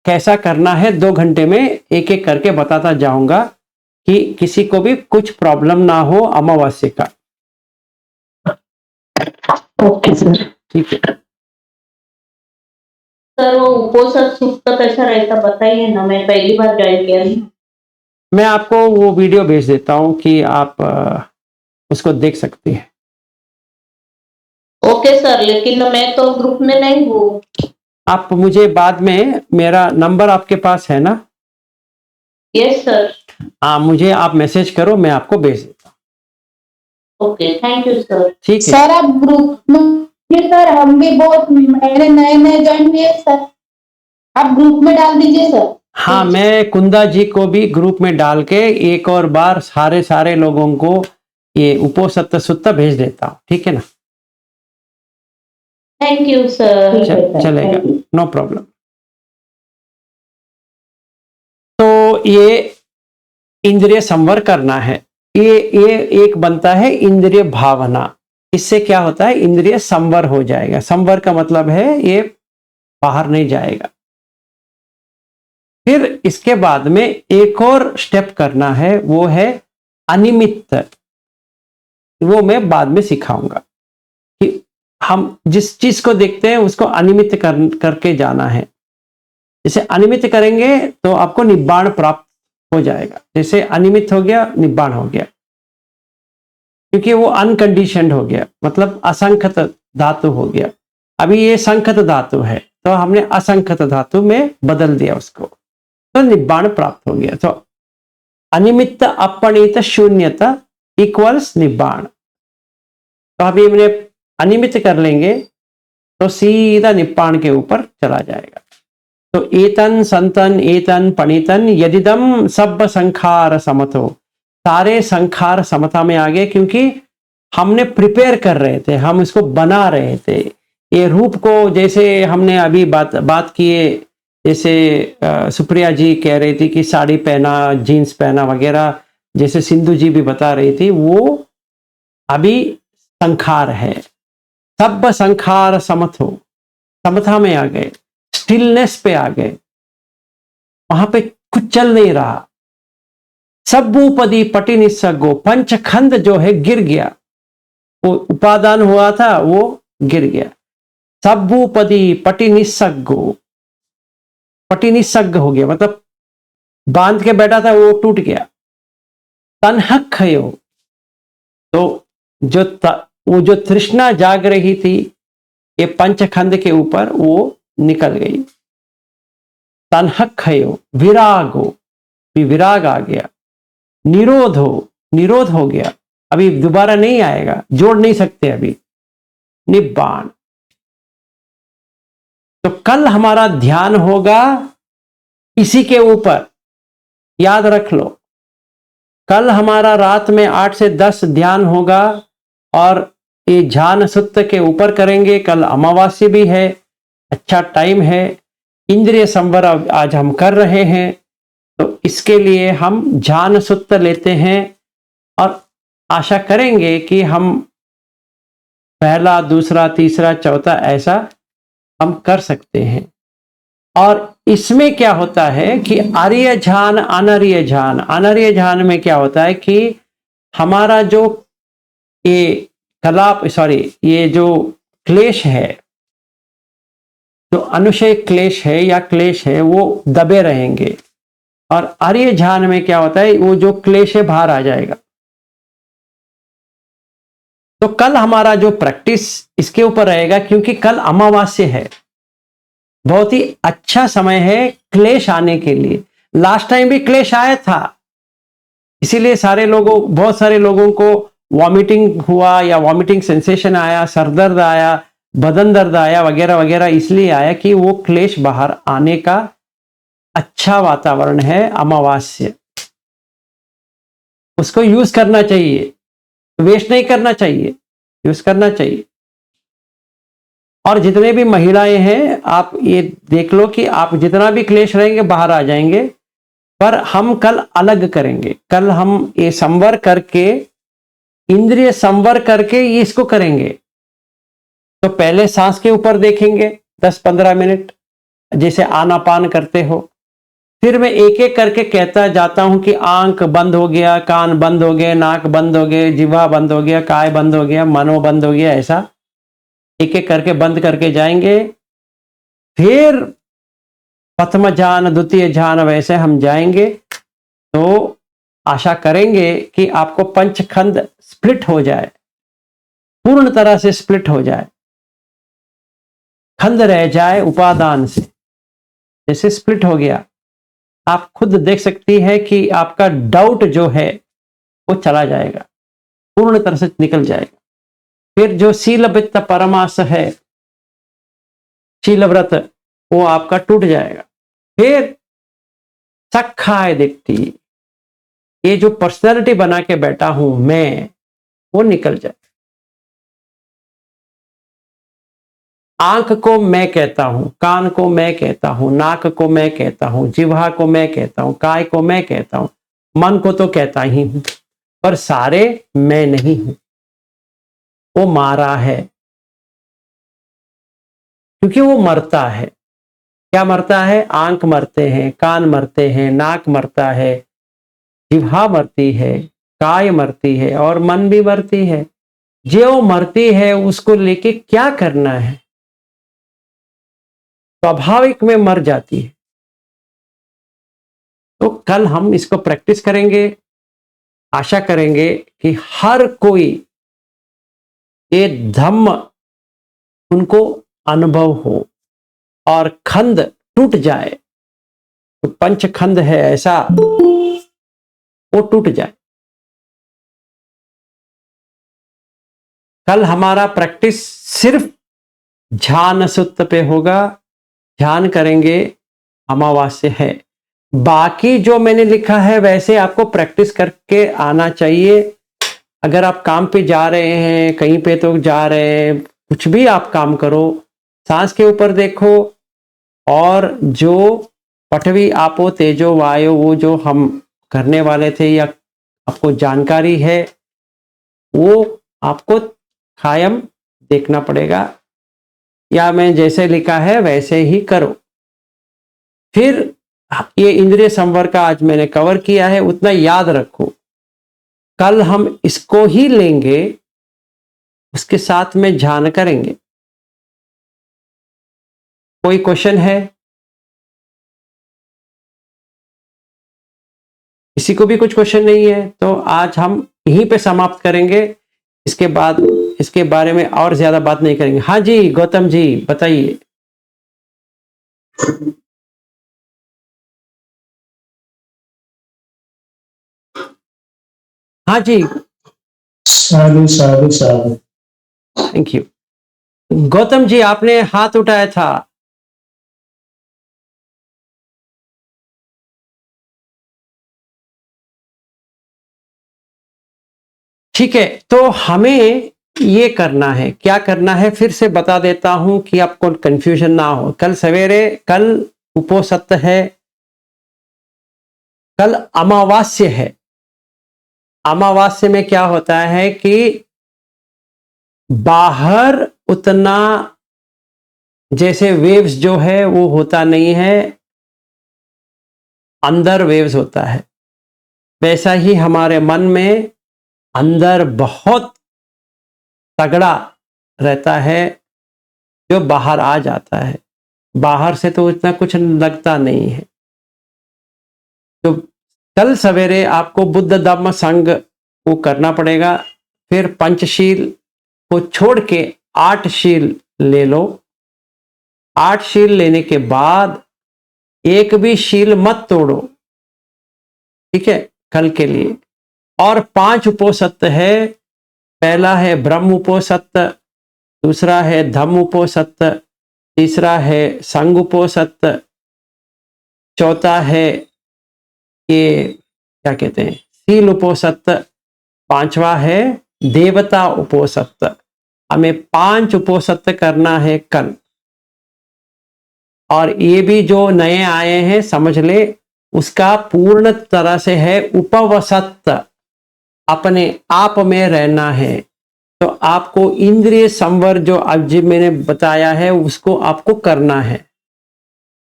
B: कैसा करना है 2 घंटे में एक एक करके बताता जाऊंगा, कि किसी को भी कुछ प्रॉब्लम ना हो अमावस्या का।
E: Okay sir.
B: ठीक है
A: सर वो उपोषण सुक्त कैसा रहता बताइए ना, मैं पहली बार ज्वाइन किया नहीं।
B: मैं आपको वो वीडियो भेज देता हूं कि आप उसको देख सकते हैं।
A: ओके सर, लेकिन मैं तो ग्रुप में नहीं हूँ।
B: आप मुझे बाद में, मेरा नंबर आपके पास है ना?
A: Yes sir.
B: हाँ, मुझे आप मैसेज करो, मैं आपको भेज देता हूँ।
A: Okay, thank you sir.
B: ठीक है
F: सर आप ग्रुप में, सर हम भी बहुत नए ज्वाइन हुए सर, आप ग्रुप में डाल दीजिए सर।
B: हाँ, मैं कुंदा जी को भी ग्रुप में डाल के एक और बार सारे लोगों को ये उपोषित सुत्त भेज देता हूँ। ठीक है ना?
A: Thank you sir.
B: चलेगा, नो प्रॉब्लम। तो ये इंद्रिय संवर करना है। ये एक बनता है इंद्रिय भावना। इससे क्या होता है, इंद्रिय संवर हो जाएगा। संवर का मतलब है ये बाहर नहीं जाएगा। फिर इसके बाद में एक और स्टेप करना है, वो है अनिमित्त। वो मैं बाद में सिखाऊंगा कि हम जिस चीज को देखते हैं उसको अनिमित्त करके जाना है। जैसे अनिमित्त करेंगे तो आपको निब्बाण प्राप्त हो जाएगा। जैसे अनिमित्त हो गया, निब्बाण हो गया, क्योंकि वो अनकंडीशनड हो गया, मतलब असंख्यत धातु हो गया। अभी ये संख्यत धातु है, तो हमने असंख्यत धातु में बदल दिया उसको, तो निब्बाण प्राप्त हो गया। तो अनिमित्त अपणित शून्यता इक्वल्स निब्बाण। तो अभी हमने अनिमित्त कर लेंगे तो सीधा निब्बाण के ऊपर चला जाएगा। तो एतन संतन एतन पणितन यदिदम सब संखार समतो, सारे संखार समता में आ गए, क्योंकि हमने प्रिपेयर कर रहे थे, हम इसको बना रहे थे। ये रूप को, जैसे हमने अभी बात किए, जैसे सुप्रिया जी कह रही थी कि साड़ी पहना, जीन्स पहना वगैरह, जैसे सिंधु जी भी बता रही थी, वो अभी संखार है। सब संखार समथो, समथा में आ गए, स्टिलनेस पे आ गए, वहां पे कुछ चल नहीं रहा। सब्बूपदी पटी निस्सगो, पंचखंड जो है गिर गया, वो उपादान हुआ था वो गिर गया। सब्बूपदी पटी निस्सगो, पटी निस्सग हो गया, मतलब बांध के बैठा था वो टूट गया। तन्हखयो, तो वो जो तृष्णा जाग रही थी ये पंचखंड के ऊपर, वो निकल गई। तन्हखयो, विरागो, भी विराग आ गया। निरोधो, निरोध हो गया, अभी दोबारा नहीं आएगा, जोड़ नहीं सकते अभी। निब्बाण। तो कल हमारा ध्यान होगा इसी के ऊपर, याद रख लो। कल हमारा रात में 8 से 10 ध्यान होगा और ये ध्यान सूत्र के ऊपर करेंगे। कल अमावास्या भी है, अच्छा टाइम है। इंद्रिय संवर आज हम कर रहे हैं, तो इसके लिए हम ध्यान सूत्र लेते हैं और आशा करेंगे कि हम पहला, दूसरा, तीसरा, चौथा ऐसा हम कर सकते हैं। और इसमें क्या होता है कि आर्य ध्यान, अनार्य ध्यान, अनार्य ध्यान में क्या होता है कि हमारा जो ये ये जो क्लेश है, जो अनुशय क्लेश है या क्लेश है, वो दबे रहेंगे। और आर्य ध्यान में क्या होता है, वो जो क्लेश है बाहर आ जाएगा। तो कल हमारा जो प्रैक्टिस इसके ऊपर रहेगा, क्योंकि कल अमावास्या है, बहुत ही अच्छा समय है क्लेश आने के लिए। लास्ट टाइम भी क्लेश आया था, इसीलिए बहुत सारे लोगों को वॉमिटिंग हुआ या वॉमिटिंग सेंसेशन आया, सरदर्द आया, बदन दर्द आया, वगैरह वगैरह, इसलिए आया कि वो क्लेश बाहर आने का अच्छा वातावरण है अमावास्या। उसको यूज करना चाहिए, वेस्ट नहीं करना चाहिए, यूज करना चाहिए। और जितने भी महिलाएं हैं, आप ये देख लो कि आप जितना भी क्लेश रहेंगे बाहर आ जाएंगे। पर हम कल अलग करेंगे, कल हम ये संवर करके, इंद्रिय संवर करके ये इसको करेंगे। तो पहले सांस के ऊपर देखेंगे 10-15 मिनट, जैसे आनापान करते हो। फिर मैं एक एक करके कहता जाता हूं कि आंख बंद हो गया, कान बंद हो गए, नाक बंद हो गए, जिह्वा बंद हो गया, काय बंद हो गया, मनो बंद हो गया, ऐसा एक एक करके बंद करके जाएंगे। फिर प्रथम ध्यान, द्वितीय ध्यान, वैसे हम जाएंगे। तो आशा करेंगे कि आपको पंचखंड स्प्लिट हो जाए, पूर्ण तरह से स्प्लिट हो जाए, खंड रह जाए उपादान से, जैसे स्प्लिट हो गया। आप खुद देख सकती है कि आपका डाउट जो है वो चला जाएगा, पूर्ण तरह से निकल जाएगा। फिर जो शीलवित्त परमास है, शीलव्रत, वो आपका टूट जाएगा। फिर सखाय दिखती, ये जो पर्सनैलिटी बना के बैठा हूं मैं, वो निकल जाए। आंख को मैं कहता हूं, कान को मैं कहता हूं, नाक को मैं कहता हूं, जिह्वा को मैं कहता हूं, काय को मैं कहता हूं, मन को तो कहता ही हूं, पर सारे मैं नहीं हूं, वो मारा है। क्योंकि वो मरता है। क्या मरता है? आंख मरते हैं, कान मरते हैं, नाक मरता है, जिह्वा मरती है, काय मरती है और मन भी मरती है। जो मरती है उसको लेके क्या करना है? स्वाभाविक में मर जाती है। तो कल हम इसको प्रैक्टिस करेंगे। आशा करेंगे कि हर कोई ये धम्म उनको अनुभव हो और खंड टूट जाए। तो पंचखंड है ऐसा, वो टूट जाए। कल हमारा प्रैक्टिस सिर्फ ध्यान सूत्र पे होगा, ध्यान करेंगे, अमावास्या है। बाकी जो मैंने लिखा है वैसे आपको प्रैक्टिस करके आना चाहिए। अगर आप काम पे जा रहे हैं, कहीं पे तो जा रहे हैं, कुछ भी आप काम करो, सांस के ऊपर देखो। और जो पठवी आपो तेजो वायु, वो जो हम करने वाले थे या आपको जानकारी है वो आपको कायम देखना पड़ेगा, या मैं जैसे लिखा है वैसे ही करो। फिर ये इंद्रिय संवर का आज मैंने कवर किया है, उतना याद रखो। कल हम इसको ही लेंगे, उसके साथ में ध्यान करेंगे। कोई क्वेश्चन है? किसी को भी कुछ क्वेश्चन नहीं है तो आज हम यहीं पे समाप्त करेंगे। इसके बाद इसके बारे में और ज्यादा बात नहीं करेंगे। हाँ जी गौतम जी बताइए। हाँ जी
G: साधु साधु साधु।
B: Thank you. गौतम जी आपने हाथ उठाया था। ठीक है, तो हमें ये करना है, क्या करना है फिर से बता देता हूं कि आपको कंफ्यूजन ना हो। कल सवेरे, कल उपोषित है, कल अमावास्या है। अमावास्या में क्या होता है कि बाहर उतना जैसे वेव्स जो है वो होता नहीं है, अंदर वेव्स होता है। वैसा ही हमारे मन में अंदर बहुत तगड़ा रहता है जो बाहर आ जाता है। बाहर से तो इतना कुछ लगता नहीं है। तो कल सवेरे आपको बुद्ध धम्म संघ को करना पड़ेगा। फिर पंचशील को छोड़ के 8 शील ले लो। 8 शील लेने के बाद एक भी शील मत तोड़ो, ठीक है, कल के लिए। और 5 उपोषित है। पहला है ब्रह्म उपोषित, दूसरा है धम्म उपोषित, तीसरा है संघ उपोषित, चौथा है ये क्या कहते हैं शील उपोषित, पांचवा है देवता उपोषित। हमें 5 उपोषित करना है कल। और ये भी जो नए आए हैं समझ ले, उसका पूर्ण तरह से है उपवसत, अपने आप में रहना है। तो आपको इंद्रिय संवर जो अब जी मैंने बताया है उसको आपको करना है।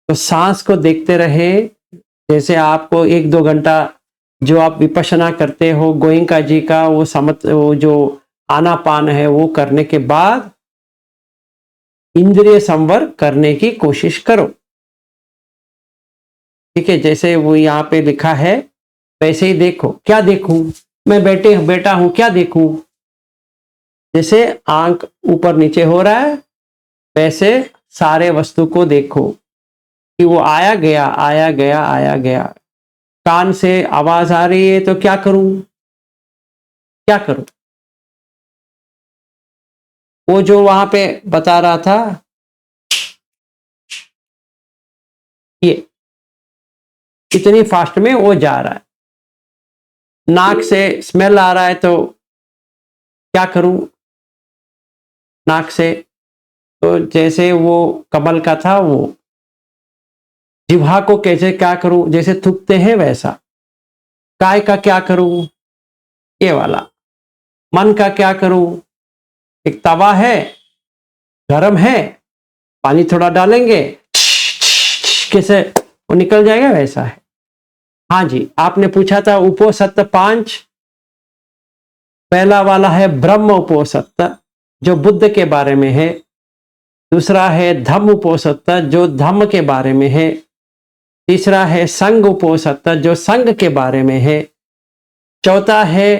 B: तो सांस को देखते रहे। जैसे आपको 1-2 घंटा जो आप विपश्यना करते हो गोयंका जी का वो जो आनापान है वो करने के बाद इंद्रिय संवर करने की कोशिश करो, ठीक है। जैसे वो यहाँ पे लिखा है वैसे ही देखो। क्या देखूं मैं, बेटा हूं, क्या देखूं? जैसे आंख ऊपर नीचे हो रहा है वैसे सारे वस्तु को देखो कि वो आया गया आया गया आया गया। कान से आवाज आ रही है तो क्या करूं, क्या करूं? वो जो वहां पे बता रहा था ये इतनी फास्ट में वो जा रहा है। नाक से स्मेल आ रहा है तो क्या करूं नाक से? तो जैसे वो कमल का था वो जिह्वा को कैसे क्या करूं, जैसे थूकते हैं वैसा। काय का क्या करूं, ये वाला। मन का क्या करूं, एक तवा है गरम है, पानी थोड़ा डालेंगे कैसे वो निकल जाएगा, वैसा है। हाँ जी, आपने पूछा था उपोषित 5। पहला वाला है ब्रह्म उपोषित जो बुद्ध के बारे में है। दूसरा है धम्म उपोषित जो धम्म के बारे में है। तीसरा है संघ उपोषित जो संघ के बारे में है। चौथा है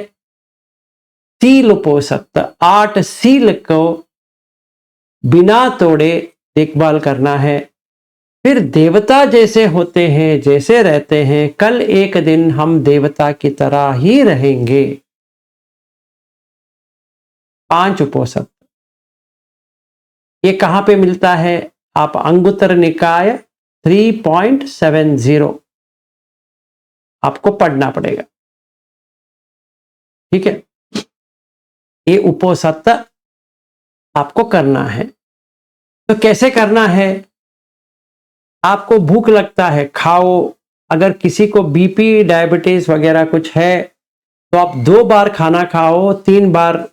B: शील उपोषित, 8 शील को बिना तोड़े देखभाल करना है। फिर देवता जैसे होते हैं, जैसे रहते हैं, कल एक दिन हम देवता की तरह ही रहेंगे। 5 उपोषित। ये कहां पे मिलता है? आप अंगुत्तर निकाय 3.70 आपको पढ़ना पड़ेगा, ठीक है। ये उपोषित आपको करना है। तो कैसे करना है? आपको भूख लगता है खाओ। अगर किसी को बीपी डायबिटीज वगैरह कुछ है तो आप 2 बार खाना खाओ, 3 बार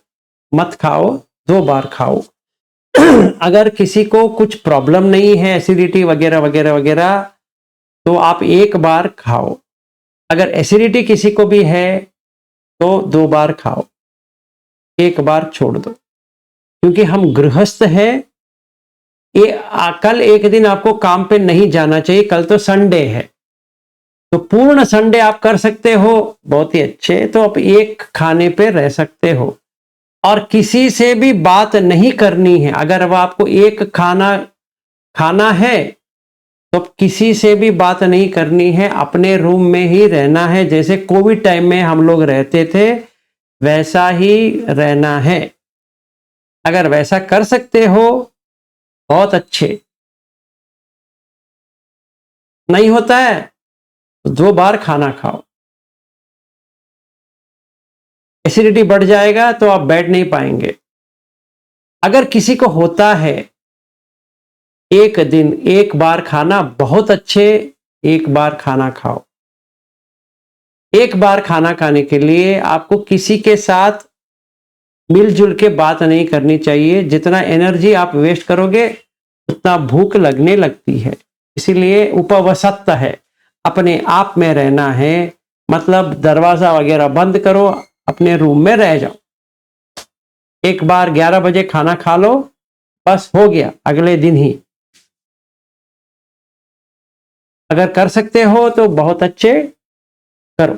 B: मत खाओ, 2 बार खाओ। अगर किसी को कुछ प्रॉब्लम नहीं है, एसिडिटी वगैरह वगैरह वगैरह, तो आप 1 बार खाओ। अगर एसिडिटी किसी को भी है तो 2 बार खाओ, 1 बार छोड़ दो, क्योंकि हम गृहस्थ हैं। कल एक दिन आपको काम पे नहीं जाना चाहिए, कल तो संडे है, तो पूर्ण संडे आप कर सकते हो, बहुत ही अच्छे, तो आप 1 खाने पे रह सकते हो। और किसी से भी बात नहीं करनी है। अगर अब आपको 1 खाना है तो किसी से भी बात नहीं करनी है, अपने रूम में ही रहना है। जैसे कोविड टाइम में हम लोग रहते थे वैसा ही रहना है। अगर वैसा कर सकते हो बहुत अच्छे, नहीं होता है तो 2 बार खाना खाओ। एसिडिटी बढ़ जाएगा तो आप बैठ नहीं पाएंगे। अगर किसी को होता है 1 दिन 1 बार खाना, बहुत अच्छे, 1 बार खाना खाओ। 1 बार खाना खाने के लिए आपको किसी के साथ मिलजुल के बात नहीं करनी चाहिए। जितना एनर्जी आप वेस्ट करोगे उतना भूख लगने लगती है। इसीलिए उपवसत्त है, अपने आप में रहना है। मतलब दरवाजा वगैरह बंद करो, अपने रूम में रह जाओ। 1 बार 11 बजे खाना खा लो, बस हो गया, अगले दिन ही। अगर कर सकते हो तो बहुत अच्छे करो।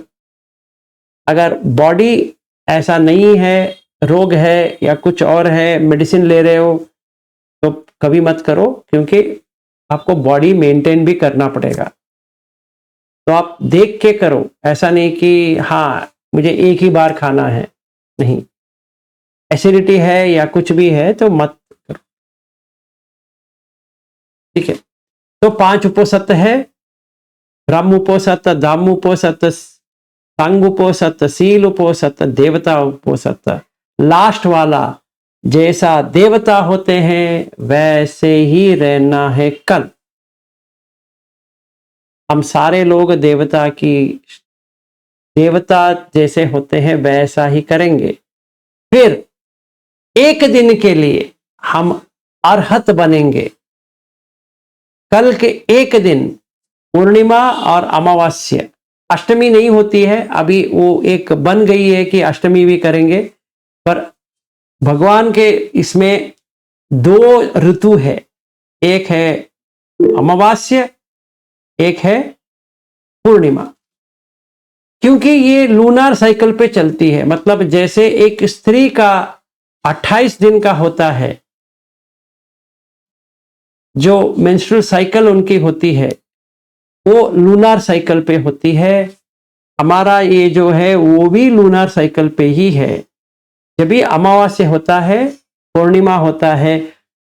B: अगर बॉडी ऐसा नहीं है, रोग है या कुछ और है, मेडिसिन ले रहे हो, तो कभी मत करो, क्योंकि आपको बॉडी मेंटेन भी करना पड़ेगा। तो आप देख के करो, ऐसा नहीं कि हाँ मुझे 1 ही बार खाना है, नहीं। एसिडिटी है या कुछ भी है तो मत करो, ठीक है। तो 5 उपोसत है, ब्रह्म उपोसत, धाम उपोसत, सांग उपोसत, सील उपोसत, देवता उपोसत। लास्ट वाला, जैसा देवता होते हैं वैसे ही रहना है कल। हम सारे लोग देवता जैसे होते हैं वैसा ही करेंगे। फिर 1 दिन के लिए हम अरहत बनेंगे। कल के 1 दिन पूर्णिमा और अमावस्या, अष्टमी नहीं होती है अभी, वो एक बन गई है कि अष्टमी भी करेंगे। पर भगवान के इसमें 2 ऋतु है, एक है अमावस्या, एक है पूर्णिमा। क्योंकि ये लूनार साइकिल पे चलती है। मतलब जैसे एक स्त्री का 28 दिन का होता है, जो मेंस्ट्रुअल साइकिल उनकी होती है, वो लूनार साइकिल पे होती है। हमारा ये जो है वो भी लूनार साइकिल पे ही है। जब भी अमावस्या होता है, पूर्णिमा होता है,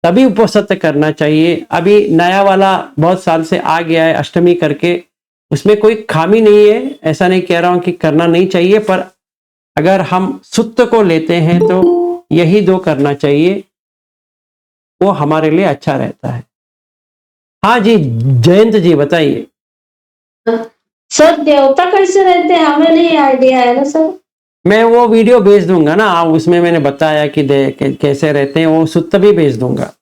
B: तभी उपवास करना चाहिए। अभी नया वाला बहुत साल से आ गया है अष्टमी करके, उसमें कोई खामी नहीं है, ऐसा नहीं कह रहा हूं कि करना नहीं चाहिए, पर अगर हम सुत्त को लेते हैं तो यही 2 करना चाहिए, वो हमारे लिए अच्छा रहता है। हाँ जी, जयंत जी बताइए।
F: सर देवता कैसे रहते हैं, हमें नहीं आइडिया है ना सर।
B: मैं वो वीडियो भेज दूंगा ना, उसमें मैंने बताया कि कैसे रहते हैं, वो सुत्त भी भेज दूंगा।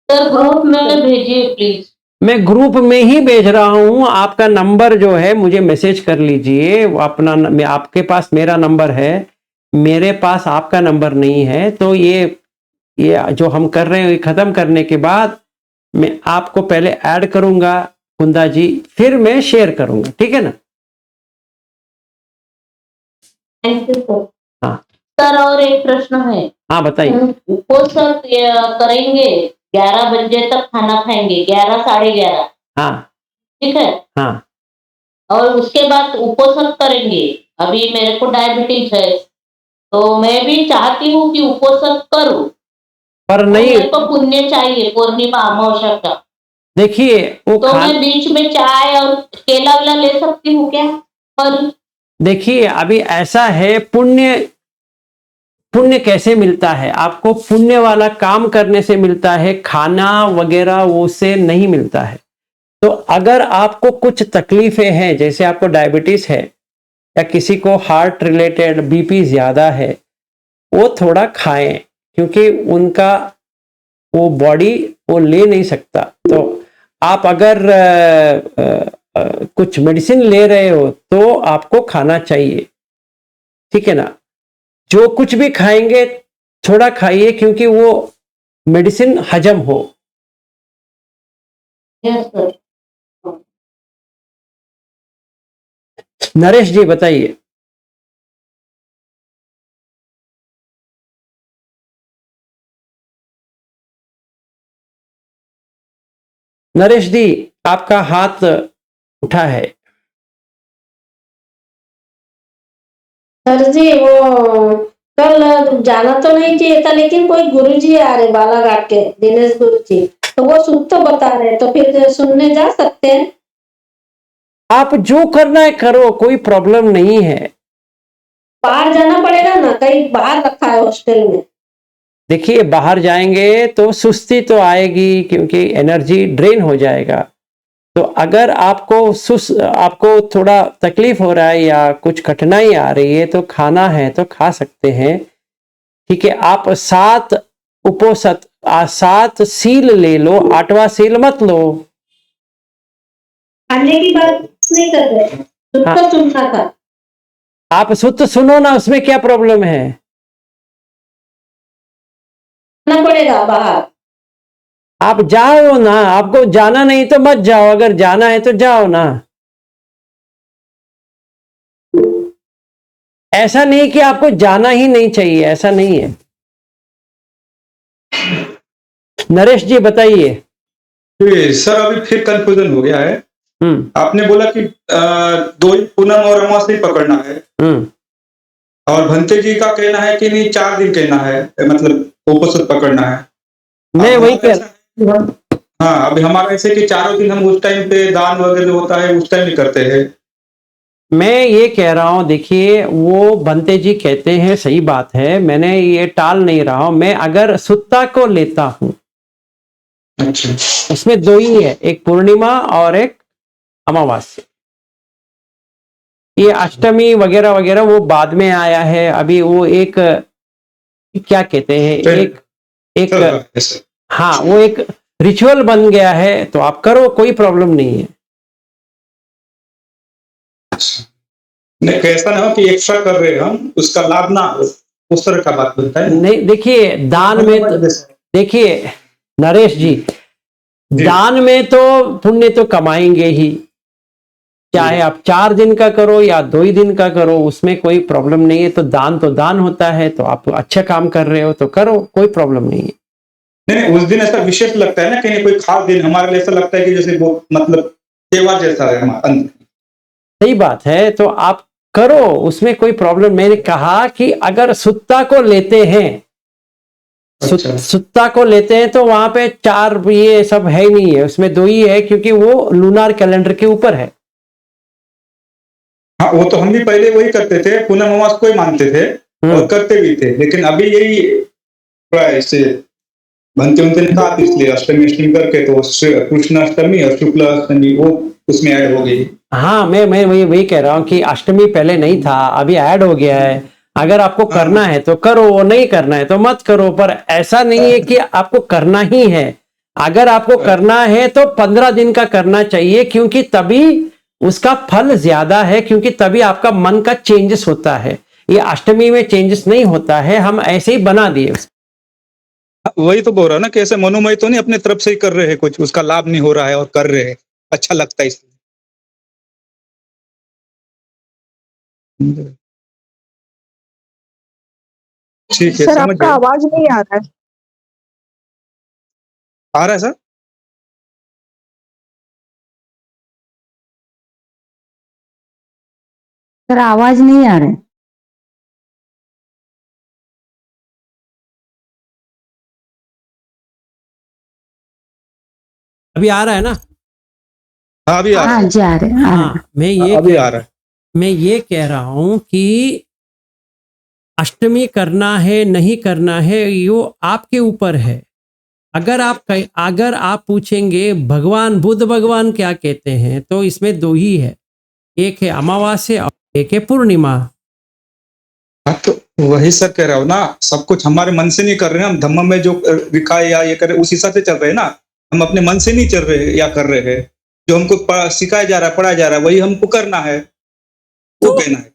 H: सर ग्रुप में भेजिए प्लीज।
B: मैं ग्रुप में ही भेज रहा हूं। आपका नंबर जो है मुझे मैसेज कर लीजिए, अपना आपके पास मेरा नंबर है, मेरे पास आपका नंबर नहीं है। तो ये जो हम कर रहे हैं, ये खत्म करने के बाद मैं आपको पहले ऐड करूंगा कुंदा जी, फिर मैं शेयर करूंगा, ठीक है ना।
H: Thank you sir.
B: हाँ
H: सर और एक प्रश्न है।
B: हाँ बताइए।
H: उपवास करेंगे, 11 बजे तक खाना खाएंगे, 11 साढ़े 11,
B: हाँ
H: ठीक है।
B: हाँ
H: और उसके बाद उपवास करेंगे। अभी मेरे को डायबिटीज है, तो मैं भी चाहती हूँ कि उपवास करूं,
B: पर नहीं,
H: मेरे को पुण्य चाहिए पूर्णिमा अमावस्या का।
B: देखिए वो
H: तो मैं बीच में चाय और केला वेला ले सकती हूँ क्या? पर
B: देखिए अभी ऐसा है, पुण्य कैसे मिलता है आपको? पुण्य वाला काम करने से मिलता है, खाना वगैरह वो से नहीं मिलता है। तो अगर आपको कुछ तकलीफें हैं, जैसे आपको डायबिटीज है या किसी को हार्ट रिलेटेड बीपी ज़्यादा है, वो थोड़ा खाएं, क्योंकि उनका वो बॉडी वो ले नहीं सकता। तो आप अगर कुछ मेडिसिन ले रहे हो तो आपको खाना चाहिए, ठीक है ना। जो कुछ भी खाएंगे थोड़ा खाइए, क्योंकि वो मेडिसिन हजम हो।
H: Yes sir.
B: नरेश जी बताइए। नरेश जी आपका हाथ उठा है।
F: सर जी वो कल जाना तो नहीं चाहिए था, लेकिन कोई गुरुजी आ रहे बालाघाट के, दिनेश गुरुजी, तो वो सुख तो बता रहे, तो फिर सुनने जा सकते हैं।
B: आप जो करना है करो, कोई प्रॉब्लम नहीं है।
F: बाहर जाना पड़ेगा ना, कहीं बाहर रखा है हॉस्टल में।
B: देखिए बाहर जाएंगे तो सुस्ती तो आएगी, क्योंकि एनर्जी ड्रेन हो जाएगा। तो अगर आपको थोड़ा तकलीफ हो रहा है या कुछ कठिनाई आ रही है तो खाना है तो खा सकते हैं, ठीक है। आप 7 सील ले लो, 8वां सील मत लो।
F: खाने की बात नहीं कर रहे, सुख
B: हाँ।
F: तो सुनना था।
B: आप सुत सुनो ना, उसमें क्या प्रॉब्लम है।
F: जाना पड़ेगा बाहर।
B: आप जाओ ना, आपको जाना नहीं तो मत जाओ, अगर जाना है तो जाओ ना। ऐसा नहीं कि आपको जाना ही नहीं चाहिए, ऐसा नहीं है। नरेश जी बताइए।
I: सर अभी फिर कंफ्यूजन हो गया है। आपने बोला कि 2 ही पूनम और अमावस्या ही पकड़ना है, और भंते जी का कहना है कि नहीं 4 दिन कहना है, मतलब उपोषण पकड़ना है।
B: मैं वही कह
I: हाँ, अभी हमारा ऐसे कि 4 दिन हम उस टाइम पे दान वगैरह होता है उस टाइम ही करते हैं।
B: मैं ये कह रहा हूं, देखिए वो बंते जी कहते हैं, सही बात है, मैंने ये टाल नहीं रहा हूं। मैं अगर सुत्ता को लेता हूं,
I: अच्छा,
B: उसमें 2 ही है, एक पूर्णिमा और एक अमावस्या। ये अष्टमी वगैरह वगैरह वो बाद में आया है। अभी वो एक क्या कहते हैं, एक हाँ, वो एक रिचुअल बन गया है, तो आप करो, कोई प्रॉब्लम नहीं है।
I: नहीं, कैसा ना हो कि एक्स्ट्रा कर रहे हैं हम, उसका लाभ ना हो, उस तरह का बात बनता है।
B: नहीं, देखिए दान में तो, देखिए नरेश जी, दान में तो पुण्य तो कमाएंगे ही, चाहे आप 4 दिन का करो या 2 ही दिन का करो, उसमें कोई प्रॉब्लम नहीं है। तो दान होता है, तो आप अच्छा काम कर रहे हो तो करो, कोई प्रॉब्लम नहीं है।
I: नहीं, उस दिन ऐसा विशेष लगता है ना, कहीं कोई खास दिन हमारे लिए ऐसा लगता है कि जैसे वो मतलब त्योहार जैसा है हमारा।
B: सही बात है, तो आप करो, उसमें कोई प्रॉब्लम। मैंने कहा कि अगर सुत्ता को लेते हैं, सुत्ता को लेते हैं तो वहां पे 4 ये सब है ही नहीं है, उसमें 2 ही है, क्योंकि वो लूनार कैलेंडर के ऊपर है।
I: हाँ, वो तो हम भी पहले वही करते थे, पूनम अमावस को ही मानते थे और करते भी थे, लेकिन अभी यही थोड़ा ऐसे बनते उनते ने कहा, इसलिए अष्टमी करके तो कृष्ण अष्टमी और शुक्ल अष्टमी वो उसमें ऐड हो गई।
B: हाँ, मैं वही कह रहा हूँ कि अष्टमी पहले नहीं था, अभी ऐड हो गया है। अगर आपको करना है तो करो, वो नहीं करना है तो मत करो, पर ऐसा नहीं है कि आपको करना ही है। अगर आपको करना है तो 15 दिन का करना चाहिए, क्योंकि तभी उसका फल ज्यादा है, क्योंकि तभी आपका मन का चेंजेस होता है। ये अष्टमी में चेंजेस नहीं होता है, हम ऐसे ही बना दिए।
I: वही तो बोल रहा ना, कैसे मनोमय तो नहीं अपने तरफ से ही कर रहे हैं, कुछ उसका लाभ नहीं हो रहा है और कर रहे हैं, अच्छा लगता है इसलिए। ठीक है,
E: सर
I: समझ
E: आपका
I: गए।
E: आवाज नहीं आ रहा है।
I: आ रहा है सर?
D: सर आवाज नहीं आ रहा है।
B: अभी आ रहा है ना?
I: हाँ, अभी आ रहा है।
D: हाँ जी आ रहे हैं, आ रहे हैं।
B: हाँ,
I: अभी आ रहा है।
B: मैं ये कह रहा हूं कि अष्टमी करना है नहीं करना है, यो आपके ऊपर है। अगर आप पूछेंगे भगवान बुद्ध भगवान क्या कहते हैं, तो इसमें 2 ही है, एक है अमावास्या और एक है पूर्णिमा।
I: हाँ, तो वही सर कह रहा हूँ ना, सब कुछ हमारे मन से नहीं कर रहे हैं हम। धम्म में जो लिखा है या ये कर रहे उस हिसाब से चल रहे हैं ना। हम अपने मन से नहीं चल रहे या कर रहे हैं। जो हमको सिखाया जा रहा है, पढ़ाया जा रहा है, वही हमको करना है, वो कहना है।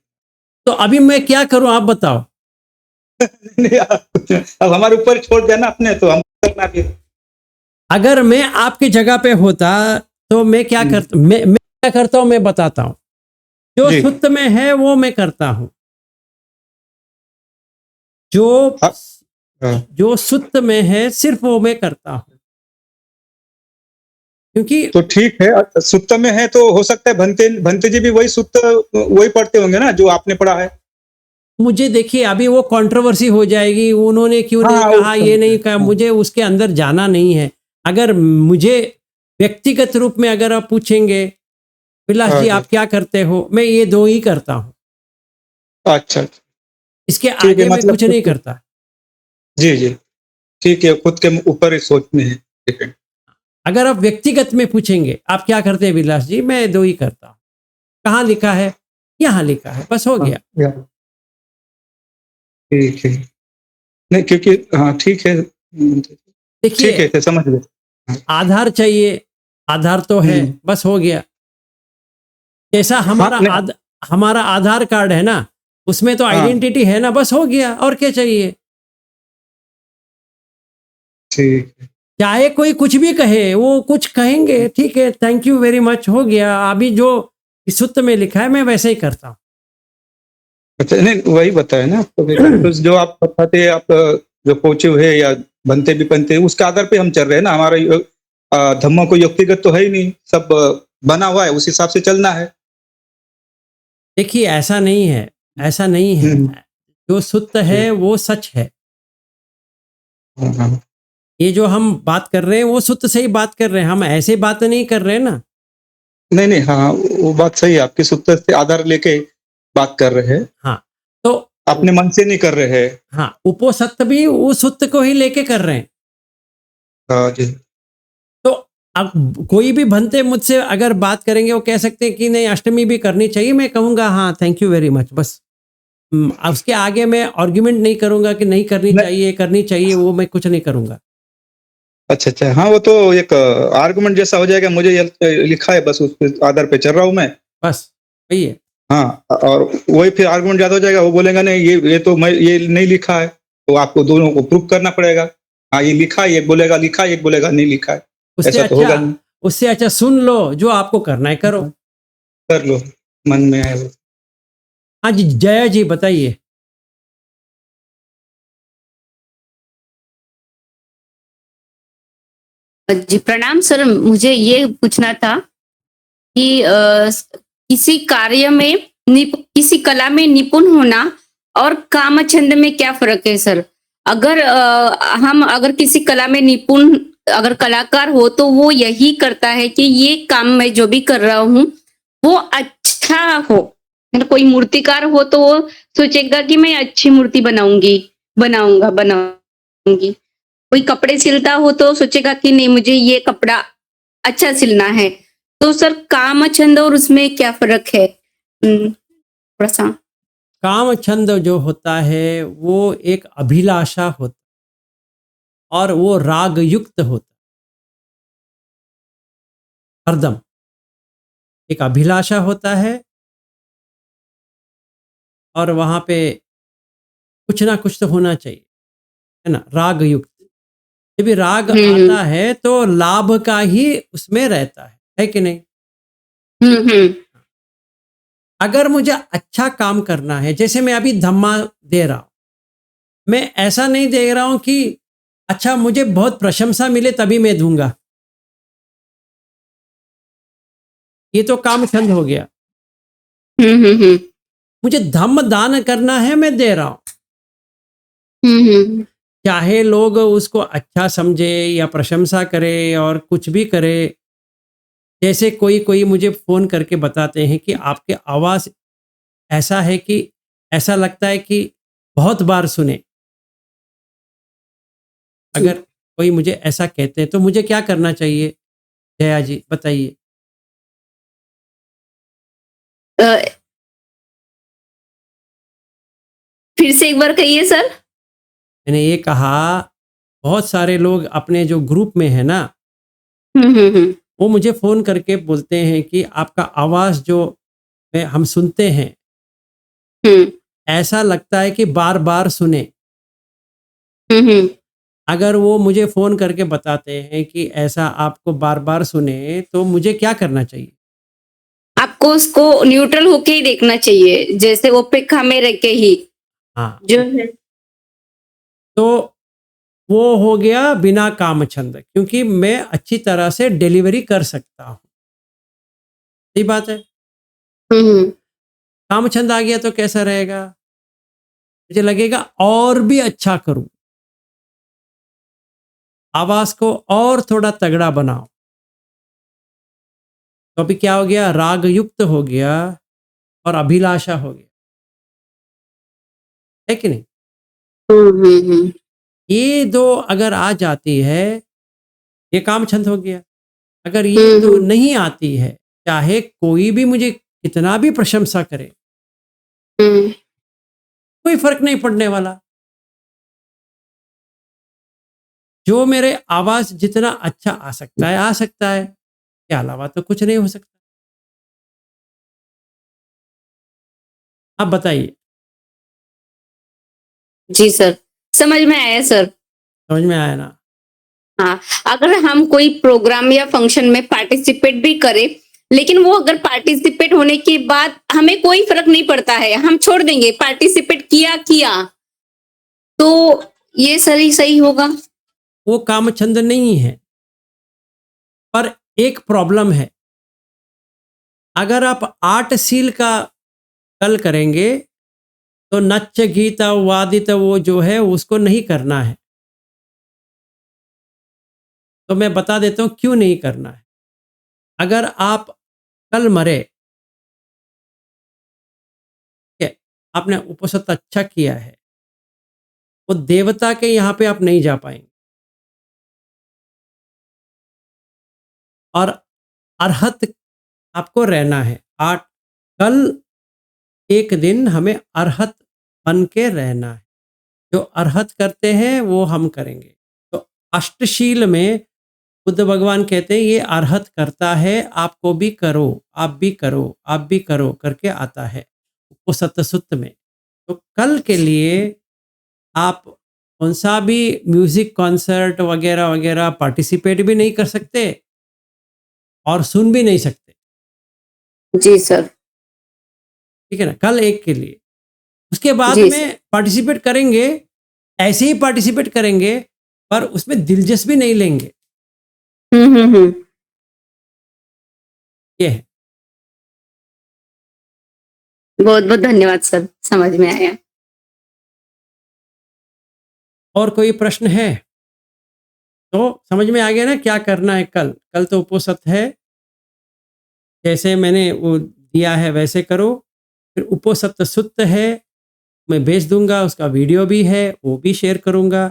B: तो अभी मैं क्या करूं आप बताओ।
I: नहीं, अब हमारे ऊपर छोड़ दिया ना अपने, तो हम करना भी।
B: अगर मैं आपकी जगह पे होता तो मैं क्या करता, मैं क्या करता हूं मैं बताता हूं। जो
I: जी।
B: सुत्त में है वो मैं करता हूं।
I: हाँ।
B: जो सुत्त में है सिर्फ वो मैं करता हूं, क्योंकि
I: तो ठीक है, सुत्त में है तो हो सकता है भंते भंते जी भी वही सुत्त वही पढ़ते होंगे ना जो आपने पढ़ा है।
B: मुझे देखिए अभी वो कंट्रोवर्सी हो जाएगी, उन्होंने क्यों नहीं
I: हाँ,
B: कहा, ये नहीं कहा, मुझे उसके अंदर जाना नहीं है। अगर मुझे व्यक्तिगत रूप में अगर आप पूछेंगे विलास जी आप क्या करते हो, मैं ये दो ही करता हूँ,
I: अच्छा,
B: इसके
I: ठीक है,
B: आगे मैं
I: मतलब
B: कुछ नहीं करता।
I: जी जी, ठीक है, खुद के ऊपर ही सोचने हैं। ठीक है।
B: अगर आप व्यक्तिगत में पूछेंगे आप क्या करते हैं विलास जी, मैं दो ही करता हूँ। कहाँ लिखा है, यहाँ लिखा है, बस हो गया।
I: ठीक है, नहीं क्योंकि हाँ ठीक है, ठीक
B: देखिए
I: है, समझ गए।
B: आधार चाहिए, आधार तो है, बस हो गया। जैसा हमारा
I: नहीं,
B: हमारा आधार कार्ड है ना, उसमें तो
I: हाँ।
B: आइडेंटिटी है ना, बस हो गया, और क्या चाहिए।
I: ठीक है।
B: चाहे कोई कुछ भी कहे, वो कुछ कहेंगे, ठीक है, थैंक यू वेरी मच, हो गया। अभी जो इस सूत्र में लिखा है मैं वैसे ही करता हूँ।
I: अच्छा, नहीं वही बताया ना आपको, तो जो आप बताते आप जो पहुंचे हुए या बनते भी बनते उसके आधार पे हम चल रहे हैं ना। हमारा धम्म को व्यक्तिगत तो है ही नहीं, सब बना हुआ है, उस हिसाब से चलना है।
B: देखिए ऐसा नहीं है, ऐसा नहीं है। जो सुत्त है वो सच है।
I: हाँ।
B: ये जो हम बात कर रहे हैं वो सुत्त से ही बात कर रहे हैं, हम ऐसे बात नहीं कर रहे हैं ना।
I: नहीं नहीं, हाँ वो बात सही है, आपके सूत्र से आधार लेके बात कर रहे हैं,
B: हाँ तो
I: अपने मन से नहीं कर रहे हैं।
B: हाँ, उपोसत्त भी उस सुत्त को ही लेके कर रहे हैं।
I: हाँ जी।
B: तो अब कोई भी भंते मुझसे अगर बात करेंगे वो कह सकते हैं कि नहीं अष्टमी भी करनी चाहिए, मैं कहूँगा हाँ थैंक यू वेरी मच, बस। अब उसके आगे मैं आर्ग्यूमेंट नहीं करूंगा कि नहीं करनी चाहिए, करनी चाहिए, वो मैं कुछ नहीं करूंगा।
I: अच्छा अच्छा, हाँ वो तो एक आर्गुमेंट जैसा हो जाएगा। मुझे ये लिखा है, बस उस आधार पे चल रहा हूँ मैं।
B: बस वही है।
I: हाँ, और वही फिर आर्गुमेंट ज्यादा हो जाएगा। वो बोलेगा नहीं ये तो मैं ये नहीं लिखा है, तो आपको दोनों को प्रूफ करना पड़ेगा। हाँ ये लिखा है, एक बोलेगा लिखा है, एक बोलेगा नहीं लिखा है।
B: उससे
I: ऐसा तो होगा नहीं।
B: उससे अच्छा सुन लो, जो आपको करना है करो।
I: कर लो, मन में आए वो।
B: हाँ जी, जया जी बताइए।
J: जी प्रणाम सर, मुझे ये पूछना था कि किसी कार्य में किसी कला में निपुण होना और कामछंद में क्या फर्क है सर? अगर हम अगर किसी कला में निपुण अगर कलाकार हो तो वो यही करता है कि ये काम मैं जो भी कर रहा हूँ वो अच्छा हो। मतलब कोई मूर्तिकार हो तो वो सोचेगा कि मैं अच्छी मूर्ति बनाऊंगी। कोई कपड़े सिलता हो तो सोचेगा कि नहीं मुझे ये कपड़ा अच्छा सिलना है। तो सर काम छंद और उसमें क्या फर्क है? थोड़ा सा।
B: काम छंद जो होता है वो एक अभिलाषा होता और वो राग युक्त होता, हरदम एक अभिलाषा होता है और वहां पे कुछ ना कुछ तो होना चाहिए, है ना, राग युक्त। जब भी राग आता है तो लाभ का ही उसमें रहता है कि नहीं? अगर मुझे अच्छा काम करना है, जैसे मैं अभी धम्मा दे रहा हूं, मैं ऐसा नहीं दे रहा हूं कि अच्छा मुझे बहुत प्रशंसा मिले तभी मैं दूंगा, ये तो काम छंद हो गया। मुझे धम्म दान करना है, मैं दे रहा हूं, चाहे लोग उसको अच्छा समझे या प्रशंसा करे और कुछ भी करे। जैसे कोई मुझे फोन करके बताते हैं कि आपके आवाज ऐसा है कि ऐसा लगता है कि बहुत बार सुने। अगर कोई मुझे ऐसा कहते हैं तो मुझे क्या करना चाहिए, जया जी बताइए।
J: फिर से एक बार कहिए सर।
B: मैंने ये कहा, बहुत सारे लोग अपने जो ग्रुप में है ना,
J: हम्म।
B: वो मुझे फ़ोन करके बोलते हैं कि आपका आवाज़ जो हम सुनते हैं,
J: हम्म
B: ऐसा लगता है कि बार-बार सुने।
J: हम्म।
B: अगर वो मुझे फ़ोन करके बताते हैं कि ऐसा आपको बार-बार सुने, तो मुझे क्या करना चाहिए?
J: आपको उसको न्यूट्रल होके ही देखना चाहिए, जैसे ओपेक्षा में रह के ही
B: हाँ,
J: जो है।
B: तो वो हो गया बिना कामछंद, क्योंकि मैं अच्छी तरह से डिलीवरी कर सकता हूँ। सही बात है।
J: हम्म
B: कामछंद आ गया तो कैसा रहेगा? मुझे लगेगा और भी अच्छा करूँ। आवाज़ को और थोड़ा तगड़ा बनाओ। तो अभी क्या हो गया? राग युक्त हो गया और अभिलाषा हो गया। है कि नहीं?
J: हम्म।
B: ये 2 अगर आ जाती है, ये कामछंद हो गया। अगर ये 2 नहीं आती है, चाहे कोई भी मुझे कितना भी प्रशंसा करे,
J: हम्म
B: कोई फ़र्क नहीं पड़ने वाला। जो मेरे आवाज़ जितना अच्छा आ सकता है, आ सकता है। इसके अलावा तो कुछ नहीं हो सकता। आप बताइए,
J: जी सर, समझ में आया सर।
B: समझ में आया ना?
J: हाँ, अगर हम कोई प्रोग्राम या फंक्शन में पार्टिसिपेट भी करें, लेकिन वो अगर पार्टिसिपेट होने के बाद हमें कोई फर्क नहीं पड़ता है, हम छोड़ देंगे, पार्टिसिपेट किया तो ये सही सही होगा।
B: वो कामछंद नहीं है। पर एक प्रॉब्लम है। अगर आप 8 सील का कल करेंगे, तो नच गीत वादित वो जो है उसको नहीं करना है। तो मैं बता देता हूँ क्यों नहीं करना है। अगर आप कल मरे, ठीक है, आपने उपसत अच्छा किया है, वो देवता के यहाँ पे आप नहीं जा पाएंगे। और अरहत आपको रहना है। 8 कल एक दिन हमें अरहत बन के रहना है। जो अरहत करते हैं वो हम करेंगे। तो अष्टशील में बुद्ध भगवान कहते हैं ये अरहत करता है, आपको भी करो, आप भी करो, आप भी करो करके आता है उपसत सुत्त में। तो कल के लिए आप कौन सा भी म्यूजिक कॉन्सर्ट वगैरह वगैरह पार्टिसिपेट भी नहीं कर सकते और सुन भी नहीं सकते।
J: जी सर।
B: ठीक है ना? कल एक के लिए। उसके बाद
J: जी
B: में पार्टिसिपेट करेंगे, ऐसे ही पार्टिसिपेट करेंगे, पर उसमें दिलचस्पी नहीं लेंगे।
J: हम्म।
B: ये है।
J: बहुत बहुत धन्यवाद सर, समझ में आया।
B: और कोई प्रश्न है? तो समझ में आ गया ना क्या करना है कल? कल तो उपसत है, जैसे मैंने वो दिया है वैसे करो। फिर उपसत सुत्त है, मैं भेज दूंगा, उसका वीडियो भी है, वो भी शेयर करूंगा।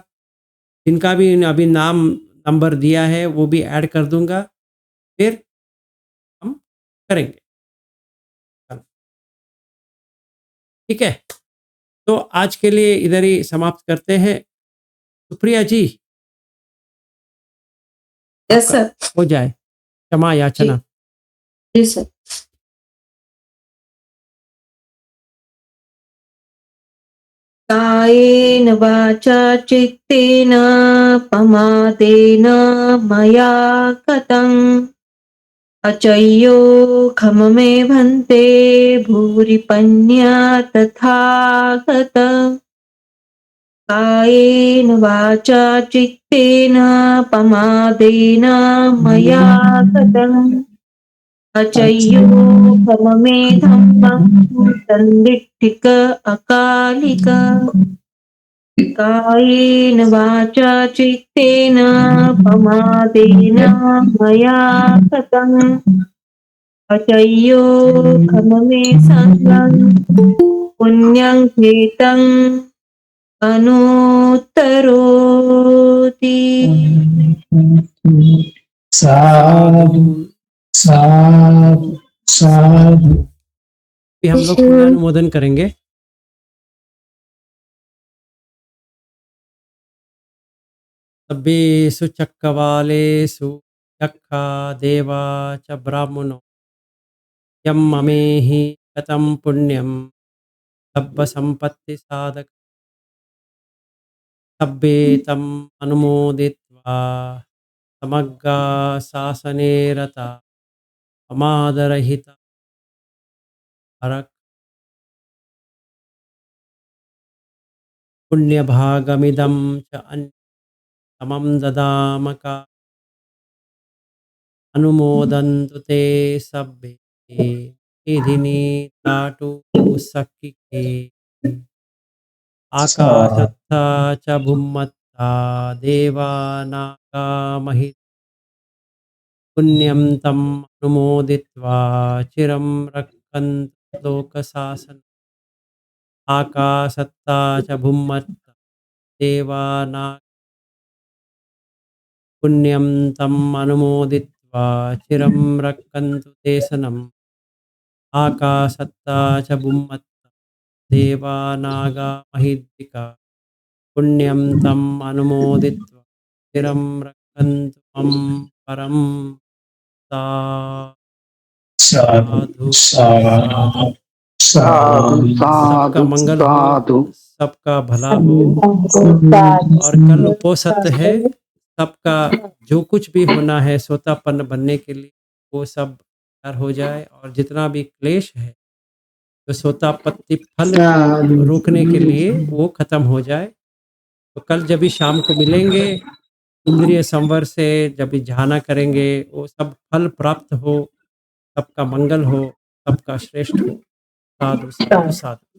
B: जिनका भी अभी नाम नंबर दिया है वो भी ऐड कर दूंगा। फिर हम करेंगे। ठीक है, तो आज के लिए इधर ही समाप्त करते हैं। सुप्रिया जी,
A: यस सर।
B: हो जाए क्षमा याचना।
A: जी सर। कायेन वाचा चित्तेन पमादेन मया कृतम् अचय्यो खममे भन्ते भूरि पन्या तथा गत। कायेन वाचा चित्तेन पमादेन मया कृतम् अचय्यो खममे धम्मं तन्दिट्टिक अकालिक। कायेन वाचा चित्तेन पमादेन मया कृतम् अचय्यो खममे सङ्गं पुण्यं कृतं अनुत्तरोति।
G: साधु साधु साधु।
B: भी हम लोग पुण्यानुमोदन करेंगे। सब्बेषु चक्रवालेषु चक्खा देवा च ब्राह्मणो यम ममेहि कतं पुण्यम सब्ब संपत्ति साधक सब्बे तम अनुमोदित्वा समग्गा शासने रता अमादरहिता हरक पुण्यभागमिदं च समं ददामका अनुमोदन्तु ते सब्बे निधिनी ताटु सखिके आकाशत्था च भुम्मत्था देवानागा महि पुण्यं तम् अनुमोदित्वा चिरं रक्षन्तु लोकशासन आकाशत्था च भुम्मत्था देवानागा पुण्यं तम् अनुमोदित्वा चिरं रक्षन्तु देशनम् आकाशत्ता च भुम्मत्ता देवानागा महिद्विका पुण्यं तम् अनुमोदित्वा चिरं रक्षन्तु मम परम साधु
G: साधु साधु
B: सबका मंगल हो, सबका भला हो। और कल उपोषित है, सबका जो कुछ भी होना है सोतापन्न बनने के लिए वो सब तैयार हो जाए और जितना भी क्लेश है तो सोतापत्ति फल रोकने के लिए वो खत्म हो जाए। तो कल जब भी शाम को मिलेंगे इंद्रिय संवर से जब भी ध्यान करेंगे वो सब फल प्राप्त हो, सबका मंगल हो, सबका श्रेष्ठ हो। साधु साधु साधु।